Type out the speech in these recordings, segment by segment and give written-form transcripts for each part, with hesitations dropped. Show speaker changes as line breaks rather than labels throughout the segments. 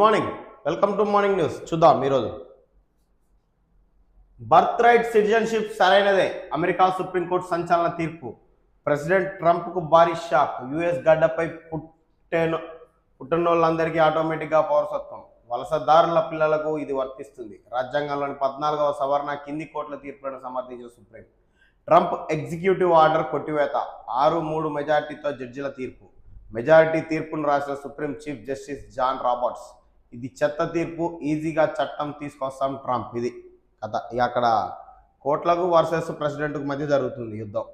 Morning, welcome to morning news. చూద్దాం ఈరోజు. Birth right citizenship సరైనదే, అమెరికా సుప్రీంకోర్టు సంచలన తీర్పు. ప్రెసిడెంట్ ట్రంప్కు భారీ షాక్. యుఎస్ గడ్డపై పుట్టినోళ్ళందరికీ ఆటోమేటిక్గా పౌరసత్వం. వలసదారుల పిల్లలకు ఇది వర్తిస్తుంది. రాజ్యాంగంలోని 14వ సవరణ కింది కోర్టుల తీర్పులను సమర్థించిన సుప్రీం. ట్రంప్ ఎగ్జిక్యూటివ్ ఆర్డర్ కొట్టివేత. 6-3 మెజార్టీతో జడ్జిల తీర్పు. మెజారిటీ తీర్పును రాసిన supreme chief justice John Roberts. ఇది చెత్త తీర్పు, ఈజీగా చట్టం తీసుకొస్తాం ట్రంప్. ఇది కథ. అక్కడ కోర్టులకు వర్సెస్ ప్రెసిడెంట్కు మధ్య జరుగుతుంది యుద్ధం.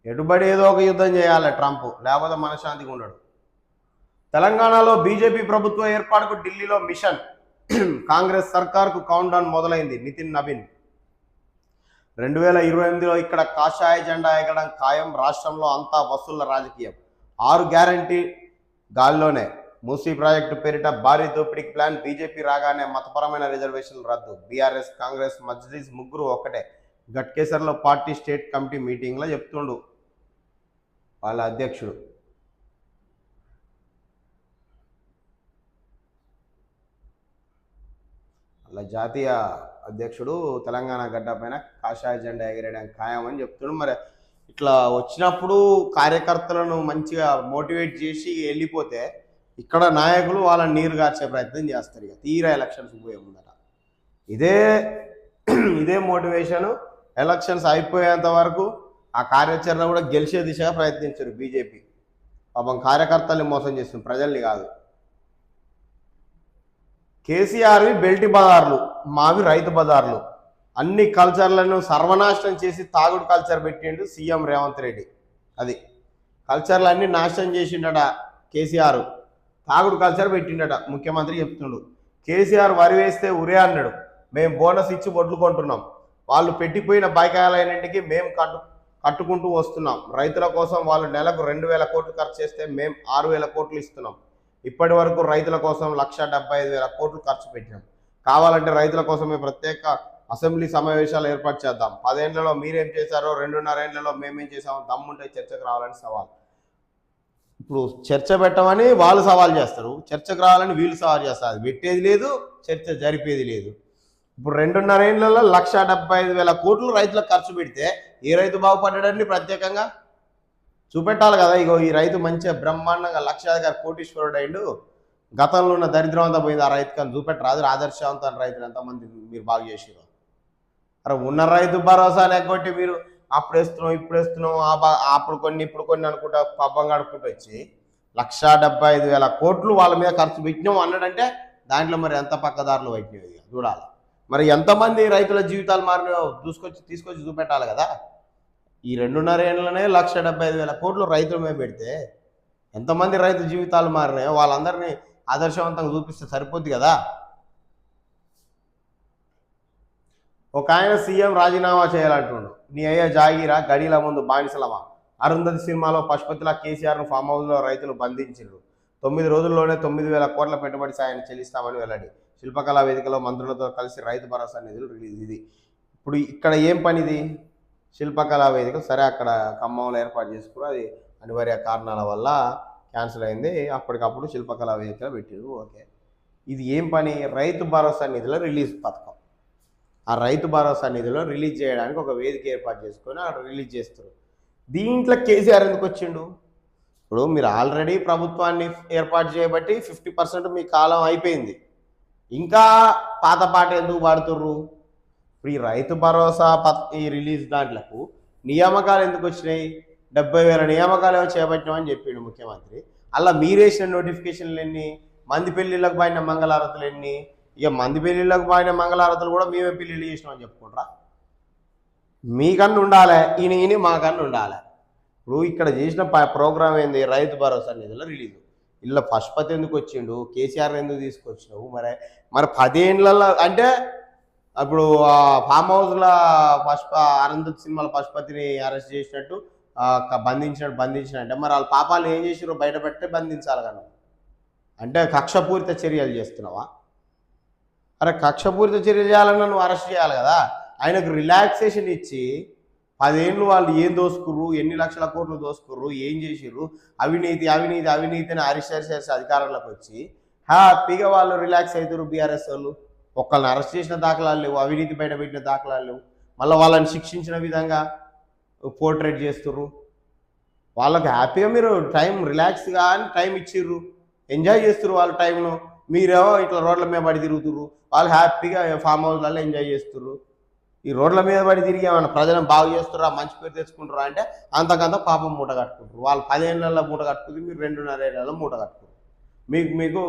ఎటుబడి ఏదో ఒక యుద్ధం చేయాలి ట్రంప్, లేకపోతే మనశ్శాంతిగా ఉండడు. తెలంగాణలో బీజేపీ ప్రభుత్వ ఏర్పాటుకు ఢిల్లీలో మిషన్. కాంగ్రెస్ సర్కార్కు కౌంట్ డౌన్ మొదలైంది. నితిన్ నవీన్. 2028లో ఇక్కడ కాషాయ జెండా ఎగడం ఖాయం. రాష్ట్రంలో అంతా వసూళ్ల రాజకీయం. 6 గ్యారంటీ గాల్లోనే. మూసీ ప్రాజెక్టు పేరిట భారీ దోపిడీకి ప్లాన్. బీజేపీ రాగానే మతపరమైన రిజర్వేషన్లు రద్దు. బీఆర్ఎస్, కాంగ్రెస్, మజ్లిస్ ముగ్గురు ఒక్కటే. గట్కేసర్లో పార్టీ స్టేట్ కమిటీ మీటింగ్లో చెప్తుండు వాళ్ళ అధ్యక్షుడు. వాళ్ళ జాతీయ అధ్యక్షుడు తెలంగాణ గడ్డ పైన కాషాయ జెండా ఎగరేయడానికి ఖాయమని చెప్తున్నాడు. మరి ఇట్లా వచ్చినప్పుడు కార్యకర్తలను మంచిగా మోటివేట్ చేసి వెళ్ళిపోతే ఇక్కడ నాయకులు వాళ్ళని నీరు గార్చే ప్రయత్నం చేస్తారు. ఇక తీరా ఎలక్షన్స్ పోయే ముందట ఇదే మోటివేషన్ ఎలక్షన్స్ అయిపోయేంత వరకు ఆ కార్యాచరణ కూడా గెలిచే దిశగా ప్రయత్నించారు బీజేపీ. పాపం కార్యకర్తల్ని మోసం చేస్తుంది, ప్రజల్ని కాదు. కేసీఆర్వి బెల్టి బజార్లు, మావి రైతు బజార్లు. అన్ని కల్చర్లను సర్వనాశనం చేసి తాగుడు కల్చర్ పెట్టిండు సీఎం రేవంత్ రెడ్డి. అది కల్చర్లు అన్ని నాశనం చేసిండట కేసీఆర్. తాగుడు కల్చర్ పెట్టిండట ముఖ్యమంత్రి చెప్తుండు. కేసీఆర్ వరి వేస్తే ఉరే అన్నాడు. మేము బోనస్ ఇచ్చి వడ్లు కొంటున్నాం. వాళ్ళు పెట్టిపోయిన బైకాయలన్నింటికి మేము కట్టుకుంటూ వస్తున్నాం. రైతుల కోసం వాళ్ళు నెలకు 2,000 కోట్లు ఖర్చు చేస్తే మేము 6,000 కోట్లు ఇస్తున్నాం. ఇప్పటి వరకు రైతుల కోసం 1,75,000 కోట్లు ఖర్చు పెట్టినాం. కావాలంటే రైతుల కోసమే ప్రత్యేక అసెంబ్లీ సమావేశాలు ఏర్పాటు చేద్దాం. 10 ఏళ్లలో మీరేం చేశారో 2.5 ఏళ్లలో మేమేం చేసామో దమ్ముంటే చర్చకు రావాలని సవాల్. ఇప్పుడు చర్చ పెట్టమని వాళ్ళు సవాల్ చేస్తారు, చర్చకు రావాలని వీళ్ళు సవాల్ చేస్తారు. అది పెట్టేది లేదు, చర్చ జరిపేది లేదు. ఇప్పుడు 2.5 ఏళ్లలో 1,75,000 కోట్లు రైతులకు ఖర్చు పెడితే ఏ రైతు బాగుపడ్డాడని ప్రత్యేకంగా చూపెట్టాలి కదా. ఇగో ఈ రైతు మంచిగా బ్రహ్మాండంగా లక్షాధికారి కోటీశ్వరుడు అయిండు, గతంలో ఉన్న దరిద్రం అంతా పోయింది. ఆ రైతుకి అని చూపెట్టరాదు. ఆదర్శవంతమైన రైతులు ఎంతమంది మీరు బాగు చేసారు. అరే ఉన్న రైతు భరోసా ఎగ్గొట్టి మీరు అప్పుడు వేస్తున్నాం ఇప్పుడు వేస్తున్నాం, అప్పుడు కొన్ని ఇప్పుడు కొన్ని అనుకుంటా పబ్బం గడుపుకుంటూ వచ్చి 1,75,000 కోట్లు వాళ్ళ మీద ఖర్చు పెట్టినాం అన్నాడంటే దాంట్లో మరి ఎంత పక్కదారులు పెట్టినవి చూడాలి. మరి ఎంతమంది రైతుల జీవితాలు మారినాయో తీసుకొచ్చి చూపెట్టాలి కదా. ఈ 2.5 ఏళ్ళనే 1,75,000 కోట్లు రైతుల మీద పెడితే ఎంతమంది రైతు జీవితాలు మారినాయో వాళ్ళందరినీ ఆదర్శవంతంగా చూపిస్తే సరిపోద్ది కదా. ఒక ఆయన సీఎం రాజీనామా చేయాలంటుండు. నీ అయ్యా జాగీరా, గడీల ముందు బానిసలమా. అరుంధతి సినిమాలో పశుపతిలా కేసీఆర్ను ఫామ్ హౌస్లో రైతులు బంధించారు. 9 రోజుల్లోనే 9,000 కోట్ల పెట్టుబడి సాయాన్ని చెల్లిస్తామని వెల్లడి. శిల్పకళా వేదికలో మంత్రులతో కలిసి రైతు భరోసా నిధులు రిలీజ్. ఇది ఇప్పుడు ఇక్కడ ఏం పనిది? శిల్పకళా వేదిక సరే అక్కడ ఖమ్మంలో ఏర్పాటు చేసుకుని అది అనివార్య కారణాల వల్ల క్యాన్సిల్ అయింది. అప్పటికప్పుడు శిల్పకళా వేదికలో పెట్టారు. ఓకే, ఇది ఏం పని? రైతు భరోసా నిధుల రిలీజ్ పథకం. ఆ రైతు భరోసా నిధులు రిలీజ్ చేయడానికి ఒక వేదిక ఏర్పాటు చేసుకొని అక్కడ రిలీజ్ చేస్తారు. దీంట్లో కేసీఆర్ ఎందుకు వచ్చిండు? ఇప్పుడు మీరు ఆల్రెడీ ప్రభుత్వాన్ని ఏర్పాటు చేయబట్టి 50% మీ కాలం అయిపోయింది. ఇంకా పాత పాట ఎందుకు పాడుతుర్రు? ఇప్పుడు ఈ రైతు భరోసా ఈ రిలీజ్ దాంట్లకు నియామకాలు ఎందుకు వచ్చినాయి? 70,000 నియామకాలు ఏమో చేపట్టినామని చెప్పిండు ముఖ్యమంత్రి. అలా మీరేసిన నోటిఫికేషన్లు ఎన్ని? మంది పెళ్ళిళ్ళకు పడిన మంగళారతులు ఎన్ని? ఇక మంది పెళ్ళిళ్ళకు పడిన మంగళారతులు కూడా మేమే పెళ్ళిళ్ళు చేసినామని చెప్పుకుంటారా? మీకన్నా ఉండాలి, ఈయన మాకన్నా ఉండాలి. ఇప్పుడు ఇక్కడ చేసిన ప్రోగ్రామ్ ఏంది? రైతు భరోసా నిధుల రిలీజ్. ఇలా పశుపతి ఎందుకు వచ్చిండు? కేసీఆర్ ఎందుకు తీసుకొచ్చినావు? మరి 10 ఏళ్ళలో అంటే అప్పుడు ఫామ్ హౌస్లో అరుంధతి సినిమాలో పశుపతిని అరెస్ట్ చేసినట్టు బంధించినట్టు మరి వాళ్ళ పాపాలు ఏం చేసిరో బయట పెట్టే బంధించాలి కదా. అంటే కక్షపూరిత చర్యలు చేస్తున్నావా? అరే కక్షపూరిత చర్యలు చేయాలన్నా నువ్వు అరెస్ట్ చేయాలి కదా. ఆయనకు రిలాక్సేషన్ ఇచ్చి 10 ఏళ్ళు వాళ్ళు ఏం దోసుకుర్రు, ఎన్ని లక్షల కోట్లు దోసుకుర్రు, ఏం చేసిర్రు, అవినీతి అవినీతి అవినీతిని అరిచేసి అధికారంలోకి వచ్చి హ్యాపీగా వాళ్ళు రిలాక్స్ అవుతారు బీఆర్ఎస్ వాళ్ళు. ఒక్కళ్ళని అరెస్ట్ చేసిన దాఖలాలు లేవు, అవినీతి బయట పెట్టిన దాఖలాలు లేవు, మళ్ళీ వాళ్ళని శిక్షించిన విధంగా పోర్ట్రేట్ చేస్తుర్రు. వాళ్ళకి హ్యాపీగా మీరు టైం రిలాక్స్గా అని టైం ఇచ్చిర్రు, ఎంజాయ్ చేస్తుర్రు వాళ్ళ టైంను. మీరేమో ఇట్లా రోడ్ల మీద పడి తిరుగుతుర్రు, వాళ్ళు హ్యాపీగా ఫామ్ హౌస్లలో ఎంజాయ్ చేస్తుర్రు. ఈ రోడ్ల మీద పడి తిరిగి ఏమన్నా ప్రజలను బాగు చేస్తుర్రా, మంచి పేరు తెచ్చుకుంటారా అంటే అంతకంత పాపం మూట కట్టుకుంటారు. వాళ్ళు 10 ఏళ్ళల్లో మూట కట్టుకుంది, మీరు 2.5 ఏళ్ళలో మూట కట్టుకుంటారు. మీకు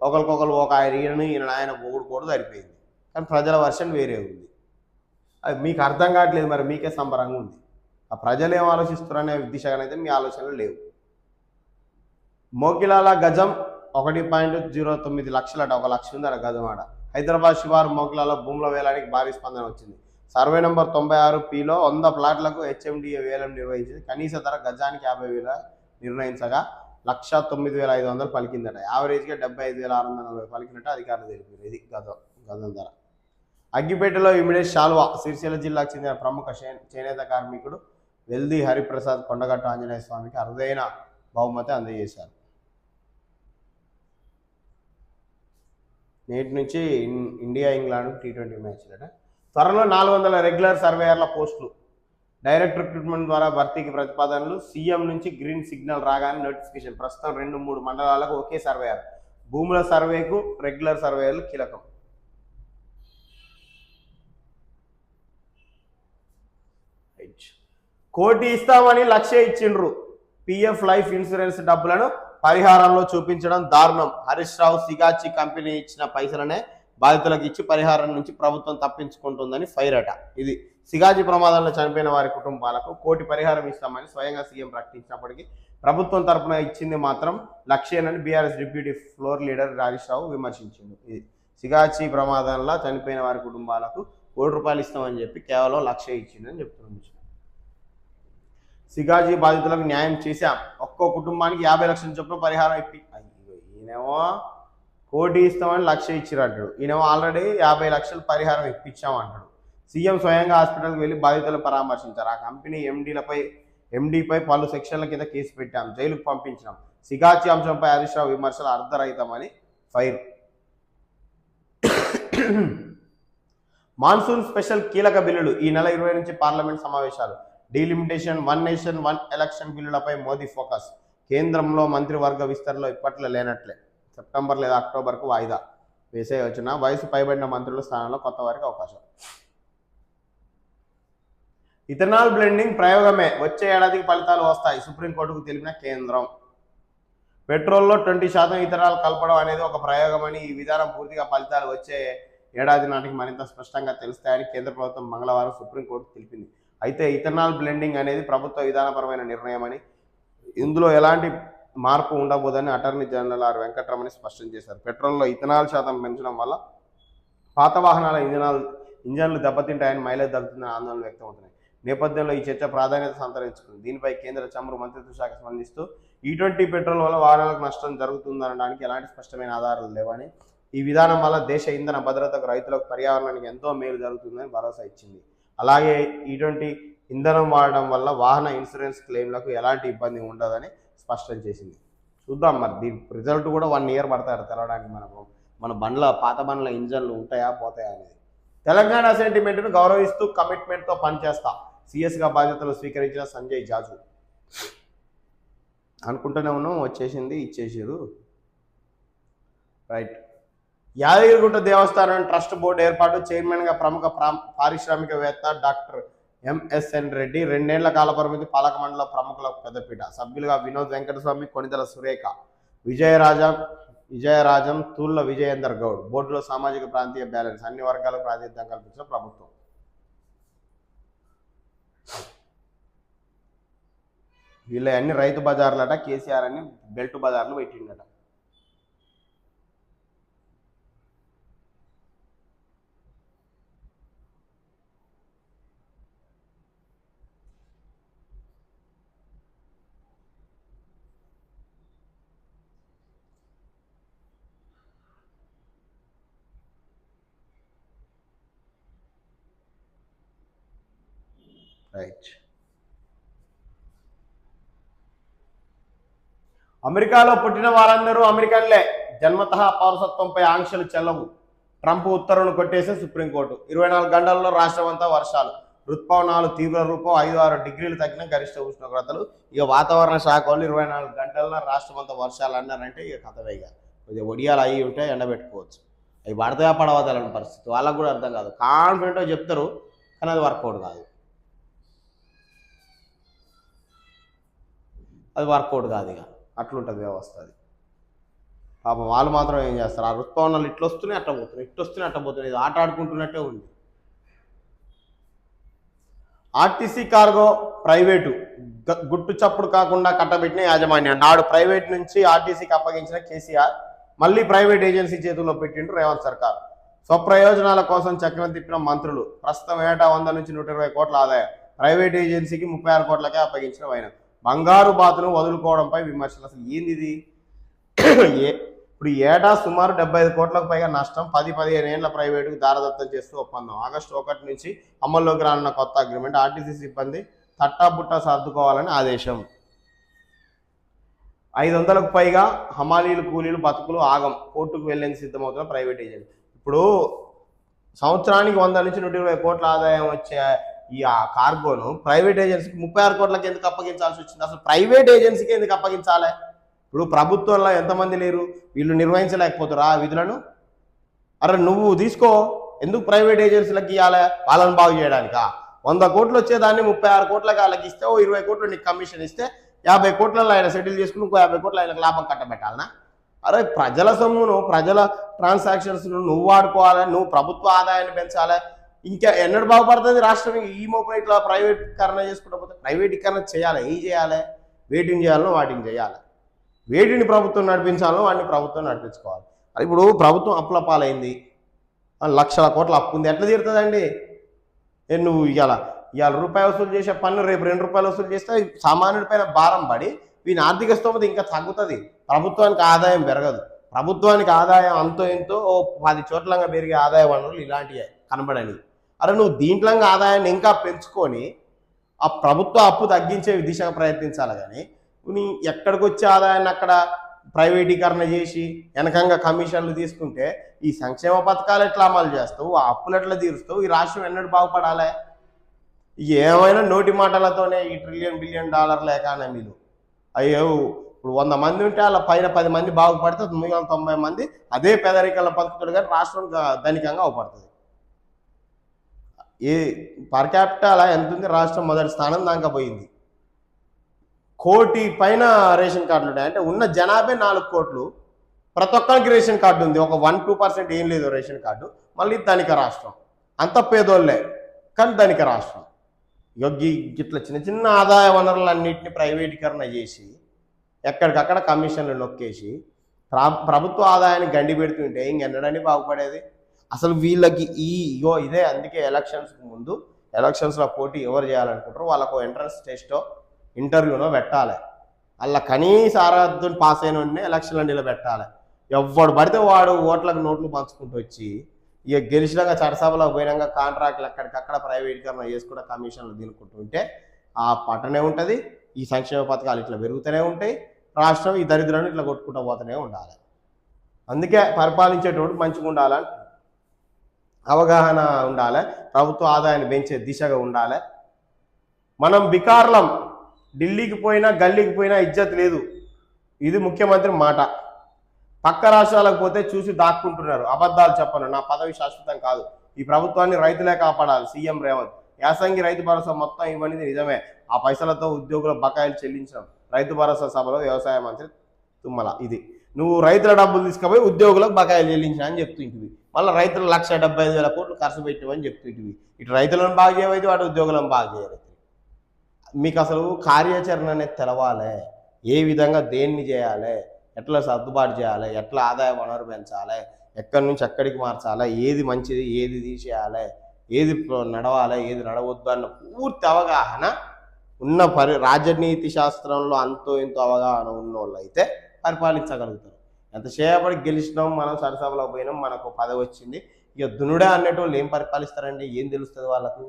ఒకరికొకరు ఒక ఈయన ఆయన పొగుడు కూడా సరిపోయింది. కానీ ప్రజల వర్షన్ వేరే ఉంది. అది మీకు అర్థం కావట్లేదు, మరి మీకే సంబరంగా ఉంది. ఆ ప్రజలు ఏం ఆలోచిస్తారు అనే దిశగానైతే మీ ఆలోచనలు లేవు. మోకిలాల గజం 1.09 లక్షలట, 1 లక్ష ఉందట గజం ఆడ. హైదరాబాద్ శివారు మోకిలాల భూముల వేలానికి భారీ స్పందన వచ్చింది. సర్వే నంబర్ 96Pలో 100 ప్లాట్లకు హెచ్ఎండిఏ వేలం నిర్వహించింది. కనీస ధర గజానికి 50,000 నిర్ణయించగా 1,09,500 పలికిందట. యావరేజ్గా 75,640 పలికినట్టు అధికారులు తెలిపారు. ఇది గజం ధర. అగ్గిపేటలో ఇమిడియట్ శాల్వా సిరిసిల్ల జిల్లాకు చెందిన ప్రముఖ చేనేత కార్మికుడు వెల్ది హరిప్రసాద్ కొండగట్టు ఆంజనేయ స్వామికి అరుదైన బహుమతి అందజేశారు. నేటి నుంచి ఇండియా ఇంగ్లాండ్ T20 మ్యాచ్లట. త్వరలో 400 రెగ్యులర్ సర్వేయర్ల పోస్టులు. డైరెక్ట్ రిక్రూట్మెంట్ ద్వారా భర్తీకి ప్రతిపాదనలు. సీఎం నుంచి గ్రీన్ సిగ్నల్ రాగానే నోటిఫికేషన్. ప్రస్తుతం 2-3 మండలాలకు ఒకే సర్వేయర్. భూముల సర్వేకు రెగ్యులర్ సర్వేయర్లు కీలకం. కోటి ఇస్తామని 1,00,000 ఇచ్చిండ్రు. PF లైఫ్ ఇన్సూరెన్స్ డబ్బులను పరిహారంలో చూపించడం దారుణం. హరీష్ రావు సిగాచి కంపెనీ ఇచ్చిన పైసలనే బాధితులకు ఇచ్చి పరిహారం నుంచి ప్రభుత్వం తప్పించుకుంటుందని ఫైర్ అట. ఇది సిగాచి ప్రమాదంలో చనిపోయిన వారి కుటుంబాలకు 1 కోటి పరిహారం ఇస్తామని స్వయంగా సీఎం ప్రకటించినప్పటికీ ప్రభుత్వం తరఫున ఇచ్చింది మాత్రం 1,00,000 అని BRS deputy floor leader Harish Rao విమర్శించింది. ఇది సిగాచి ప్రమాదంలో చనిపోయిన వారి కుటుంబాలకు 1 కోటి రూపాయలు ఇస్తామని చెప్పి కేవలం 1,00,000 ఇచ్చిందని చెప్తున్నాం. సిగాజీ బాధితులకు న్యాయం చేశాం, ఒక్కో కుటుంబానికి 50 లక్షల చొప్పున పరిహారం ఈయనేమో 1 కోటి ఇస్తామని 1,00,000 ఇచ్చిరంటాడు. ఈయనేమో ఆల్రెడీ 50 లక్షలు పరిహారం ఇప్పించామంటాడు. సీఎం స్వయంగా హాస్పిటల్కి వెళ్ళి బాధితులను పరామర్శించారు. ఆ కంపెనీ ఎండీపై పలు సెక్షన్ల కింద కేసు పెట్టాం, జైలుకు పంపించినాం. సిగాచి అంశంపై హరీష్ రావు విమర్శలు అర్ధరహితమని ఫైర్. మాన్సూన్ స్పెషల్ కీలక బిల్లులు. ఈ నెల 20 నుంచి పార్లమెంట్ సమావేశాలు. డీలిమిటేషన్, 1 నేషన్ 1 ఎలక్షన్ బిల్లులపై మోదీ ఫోకస్. కేంద్రంలో మంత్రివర్గ విస్తరణలో ఇప్పట్లో లేనట్లే సెప్టెంబర్ లేదా అక్టోబర్కు వాయిదా వేసే యోచన. వయసు పైబడిన మంత్రుల స్థానంలో కొత్త వారికి అవకాశం. ఇథనాల్ బ్లెండింగ్ ప్రయోగమే, వచ్చే ఏడాదికి ఫలితాలు వస్తాయి, సుప్రీంకోర్టుకు తెలిపిన కేంద్రం. పెట్రోల్లో 20% ఇథనాల్ కలపడం అనేది ఒక ప్రయోగమని, ఈ విధానం పూర్తిగా ఫలితాలు వచ్చే ఏడాది నాటికి మరింత స్పష్టంగా తెలుస్తాయని కేంద్ర ప్రభుత్వం మంగళవారం సుప్రీంకోర్టు తెలిపింది. అయితే ఇథనాల్ బ్లెండింగ్ అనేది ప్రభుత్వ విధానపరమైన నిర్ణయం అని, ఇందులో ఎలాంటి మార్పు ఉండబోదని అటార్నీ జనరల్ ఆర్ వెంకటరమణ స్పష్టం చేశారు. పెట్రోల్లో ఇథనాల్ శాతం పెంచడం వల్ల పాత వాహనాల ఇంజన్లు దెబ్బతింటాయని, మైలేజ్ తగ్గుతుందని ఆందోళన వ్యక్తమవుతున్నాయి. నేపథ్యంలో ఈ చర్చ ప్రాధాన్యత సంతరించుకుంది. దీనిపై కేంద్ర చమురు మంత్రిత్వ శాఖ స్పందిస్తూ E20 పెట్రోల్ వల్ల వాహనాలకు నష్టం జరుగుతుందనడానికి ఎలాంటి స్పష్టమైన ఆధారాలు లేవని, ఈ విధానం వల్ల దేశ ఇంధన భద్రతకు, రైతులకు, పర్యావరణానికి ఎంతో మేలు జరుగుతుందని భరోసా ఇచ్చింది. అలాగే E20 ఇంధనం వాడడం వల్ల వాహన ఇన్సూరెన్స్ క్లెయిమ్లకు ఎలాంటి ఇబ్బంది ఉండదని స్పష్టం చేసింది. చూద్దాం మరి దీని రిజల్ట్ కూడా 1 ఇయర్ పడతారు తెలవడానికి. మన పాత బండ్ల ఇంజన్లు ఉంటాయా పోతాయా అనేది. తెలంగాణ సెంటిమెంట్ను గౌరవిస్తూ కమిట్మెంట్తో పనిచేస్తా, సీఎస్గా బాధ్యతలు స్వీకరించిన సంజయ్ జాజు. అనుకుంటూనే ఉన్నాం, వచ్చేసింది, ఇచ్చేసారు. రైట్. యాదగిరిగుట్ట దేవస్థానం ట్రస్ట్ బోర్డు ఏర్పాటు. చైర్మన్గా ప్రముఖ పారిశ్రామికవేత్త డాక్టర్ MSN రెడ్డి. 2 ఏళ్ల కాలపరిమితి. పాలక మండలి ప్రముఖులకు పెద్దపీట. సభ్యులుగా వినోద్ వెంకటస్వామి, కొణిదల సురేఖ, విజయరాజం, తూళ్ల విజయేందర్ గౌడ్. బోర్డులో సామాజిక ప్రాంతీయ బ్యాలెన్స్, అన్ని వర్గాలకు ప్రాతినిధ్యం కల్పించిన ప్రభుత్వం. వీళ్ళ అన్ని రైతు బజార్లట, కేసీఆర్ అని బెల్ట్ బజార్లు పెట్టిండట. రైట్. అమెరికాలో పుట్టిన వారందరూ అమెరికన్లే. జన్మతః పౌరసత్వంపై ఆంక్షలు చెల్లవు. ట్రంప్ ఉత్తర్వును కొట్టేసే సుప్రీంకోర్టు. 24 గంటల్లో రాష్ట్రమంతా వర్షాలు. ఋతుపవనాలు తీవ్ర రూపం. 5-6 డిగ్రీలు తగ్గిన గరిష్ట ఉష్ణోగ్రతలు. ఇక వాతావరణ శాఖ వాళ్ళు 24 గంటల్లో రాష్ట్రమంతా వర్షాలు అన్నారంటే ఇక కథమే. ఇక కొద్దిగా ఒడియాలు అవి ఉంటే ఎండబెట్టుకోవచ్చు. అవి పడతాయా పడవదాలని పరిస్థితి వాళ్ళకు కూడా అర్థం కాదు. కాన్ఫిడెంట్గా చెప్తారు కానీ అది వర్కౌట్ కాదు. ఇక అట్లుంటుంది వ్యవస్థ. అది పాపం వాళ్ళు మాత్రం ఏం చేస్తారు, ఆ ఋతుపవనాలు ఇట్లా వస్తున్నాయి అట్లా పోతున్నాయి, ఇట్లా వస్తున్నాయి అట్లా పోతున్నాయి. ఇది ఆట ఆడుకుంటున్నట్టే ఉంది. ఆర్టీసీ కార్గో ప్రైవేటు గుట్టు చప్పుడు కాకుండా కట్టబెట్టిన యాజమాన్యం. నాడు ప్రైవేట్ నుంచి ఆర్టీసీకి అప్పగించిన కేసీఆర్ మళ్ళీ ప్రైవేట్ ఏజెన్సీ చేతుల్లో పెట్టిండు రేవంత్ సర్కార్. స్వప్రయోజనాల కోసం చక్రం తిప్పిన మంత్రులు. ప్రస్తుతం ఏటా 100 నుంచి 120 కోట్ల ఆదాయం. ప్రైవేట్ ఏజెన్సీకి 36 కోట్లకే అప్పగించిన వైన. బంగారు బాతును వదులుకోవడంపై విమర్శలు. అసలు ఏంది ఇది? ఇప్పుడు ఏటా సుమారు 75 కోట్లకు పైగా నష్టం. 10-15 ఏళ్ల ప్రైవేటుకు దారదత్తం చేస్తూ ఒప్పందం. ఆగస్టు 1 నుంచి అమల్లోకి రానున్న కొత్త అగ్రిమెంట్. ఆర్టీసీ సిబ్బంది తట్టాబుట్టా సర్దుకోవాలని ఆదేశం. 500కు పైగా హమాలీలు కూలీలు బతుకులు ఆగం. కోర్టుకు వెళ్లేందుకు సిద్ధమవుతున్న ప్రైవేట్ ఏజెంట్. ఇప్పుడు సంవత్సరానికి 100 నుంచి 120 కోట్ల ఆదాయం వచ్చే ఈ కార్గోను ప్రైవేట్ ఏజెన్సీకి 36 కోట్లకి ఎందుకు అప్పగించాల్సి వచ్చింది? అసలు ప్రైవేట్ ఏజెన్సీకి ఎందుకు అప్పగించాలి? ఇప్పుడు ప్రభుత్వంలో ఎంతమంది లేరు, వీళ్ళు నిర్వహించలేకపోతారా ఆ విధులను? అరే నువ్వు తీసుకో, ఎందుకు ప్రైవేట్ ఏజెన్సీలకు ఇవ్వాలి? వాళ్ళని బాగు చేయడానికా? 100 కోట్లు వచ్చేదాన్ని 36 కోట్లకి వాళ్ళకి ఇస్తే, 20 కోట్లు నీకు కమిషన్ ఇస్తే 50 కోట్లలో ఆయన సెటిల్ చేసుకుని ఇంకో 50 కోట్లు ఆయనకు లాభం కట్టబెట్టాలనా? అరే ప్రజల సొమ్మును, ప్రజల ట్రాన్సాక్షన్స్ను నువ్వు వాడుకోవాలి, నువ్వు ప్రభుత్వ ఆదాయాన్ని పెంచాలి. ఇంకా ఎన్నడూ బాగుపడుతుంది రాష్ట్రం? ఈ మోపన ఇట్లా ప్రైవేటీకరణ చేసుకుంటూ పోతే. ప్రైవేటీకరణ చేయాలి, ఏం చేయాలి? వేటింగ్ చేయాలో వాటిని చేయాలి. వేటిని ప్రభుత్వం నడిపించాలో వాటిని ప్రభుత్వం నడిపించుకోవాలి. ఇప్పుడు ప్రభుత్వం అప్పుల పాలైంది, లక్షల కోట్ల అప్పు ఉంది, ఎట్లా తీరుతుందండి? నువ్వు ఇవాళ రూపాయి వసూలు చేసే పన్ను రేపు 2 రూపాయలు వసూలు చేస్తే సామాన్యుడి పైన భారం పడి వీని ఆర్థిక స్తోమత ఇంకా తగ్గుతుంది. ప్రభుత్వానికి ఆదాయం పెరగదు. ప్రభుత్వానికి ఆదాయం అంతో ఎంతో 10 చోట్లంగా పెరిగే ఆదాయ వనరులు ఇలాంటివే కనబడని. అరే నువ్వు దీంట్లంగా ఆదాయాన్ని ఇంకా పెంచుకొని ఆ ప్రభుత్వ అప్పు తగ్గించే దిశగా ప్రయత్నించాలి. కానీ నీ ఎక్కడికి వచ్చే ఆదాయాన్ని అక్కడ ప్రైవేటీకరణ చేసి వెనకంగా కమిషన్లు తీసుకుంటే ఈ సంక్షేమ పథకాలు ఎట్లా అమలు చేస్తావు? ఆ అప్పులు ఎట్లా తీరుస్తావు? ఈ రాష్ట్రం ఎన్నడూ బాగుపడాలి? ఏమైనా నోటి మాటలతోనే ఈ $1 ట్రిలియన్ ఎకానమీలు. అయ్యో ఇప్పుడు 100 మంది ఉంటే అలా పైన 10 మంది బాగుపడితే మిగిలిన 90 మంది అదే పేదరికల బతుకుతాడు, కానీ రాష్ట్రం ధనికంగా అవపడుతుంది. ఏ పర్ క్యాపిటల్ ఎంత ఉంది? రాష్ట్రం మొదటి స్థానం దాకా పోయింది. 1 కోటి పైన రేషన్ కార్డులు ఉన్నాయి. అంటే ఉన్న జనాభా 4 కోట్లు. ప్రతి ఒక్కరికి రేషన్ కార్డు ఉంది. ఒక 1-2% ఏం లేదు రేషన్ కార్డు. మళ్ళీ ధనిక రాష్ట్రం. అంత పేదోళ్ళే కానీ ధనిక రాష్ట్రం. ఇట్లా చిన్న చిన్న ఆదాయ వనరులన్నింటినీ ప్రైవేటీకరణ చేసి ఎక్కడికక్కడ కమిషన్లు నొక్కేసి ప్రభుత్వ ఆదాయాన్ని గండి పెడుతుంటే ఇంకెన్నడని బాగుపడేది? అసలు వీళ్ళకి ఇదే అందుకే ఎలక్షన్స్కి ముందు ఎలక్షన్స్లో పోటీ ఎవరు చేయాలనుకుంటారో వాళ్ళకు ఎంట్రన్స్ టెస్టో ఇంటర్వ్యూనో పెట్టాలి. అలా కనీస అర్హతను పాస్ అయిన వెంటనే ఎలక్షన్లో నిలబెట్టాలి. ఎవడు పడితే వాడు ఓట్లకు నోట్లు పంచుకుంటూ వచ్చి ఇక గెలిచినాక చట్టసభలో పోయినాక కాంట్రాక్ట్లు ఎక్కడికక్కడ ప్రైవేటీకరణ చేసుకుంటే కమిషన్లు తినుకుంటుంటే ఆ పట్టనే ఉంటుంది. ఈ సంక్షేమ పథకాలు ఇట్లా పెరుగుతూనే ఉంటాయి. రాష్ట్రం ఈ దరిద్రాన్ని ఇట్లా కొట్టుకుంటూ పోతూనే ఉండాలి. అందుకే పరిపాలించేటోడు మంచిగా ఉండాలని అవగాహన ఉండాలి. ప్రభుత్వ ఆదాయాన్ని పెంచే దిశగా ఉండాలి. మనం బికార్లం, ఢిల్లీకి పోయినా గల్లీకి పోయినా ఇజ్జత్ లేదు. ఇది ముఖ్యమంత్రి మాట. పక్క రాష్ట్రాలకు పోతే చూసి దాక్కుంటున్నారు. అబద్ధాలు చెప్పను, నా పదవి శాశ్వతం కాదు, ఈ ప్రభుత్వాన్ని రైతులే కాపాడాలి. సీఎం రేవంత్. యాసంగి రైతు భరోసా మొత్తం ఇవ్వనిది నిజమే, ఆ పైసలతో ఉద్యోగుల బకాయిలు చెల్లించడం. రైతు భరోసా సభలో వ్యవసాయ మంత్రి తుమ్మల. ఇది నువ్వు రైతుల డబ్బులు తీసుకుపోయి ఉద్యోగులకు బకాయిలు చెల్లించిన అని చెప్తుంటివి. మళ్ళీ రైతులు 1,75,000 కోట్లు ఖర్చు పెట్టివని చెప్తుంటివి. ఇటు రైతులను బాగా చేయవైతే వాటి ఉద్యోగులను బాగా చేయలేదు. మీకు అసలు కార్యాచరణ అనేది తెలవాలి. ఏ విధంగా దేన్ని చేయాలి, ఎట్లా సర్దుబాటు చేయాలి, ఎట్లా ఆదాయ వనరు పెంచాలి, ఎక్కడి నుంచి ఎక్కడికి మార్చాలి, ఏది మంచిది ఏది తీసేయాలి, ఏది నడవాలి ఏది నడవద్దు అన్న పూర్తి అవగాహన ఉన్న రాజనీతి శాస్త్రంలో అంతో ఇంతో అవగాహన ఉన్న వాళ్ళు అయితే పరిపాలించగలుగుతారు. ఎంతసేపటి గెలిచినాం, మనం సరసభలో పోయినాం, మనకు పదవి వచ్చింది, ఇక దునుడే అనేటోళ్ళు ఏం పరిపాలిస్తారండి? ఏం తెలుస్తుంది వాళ్ళకు?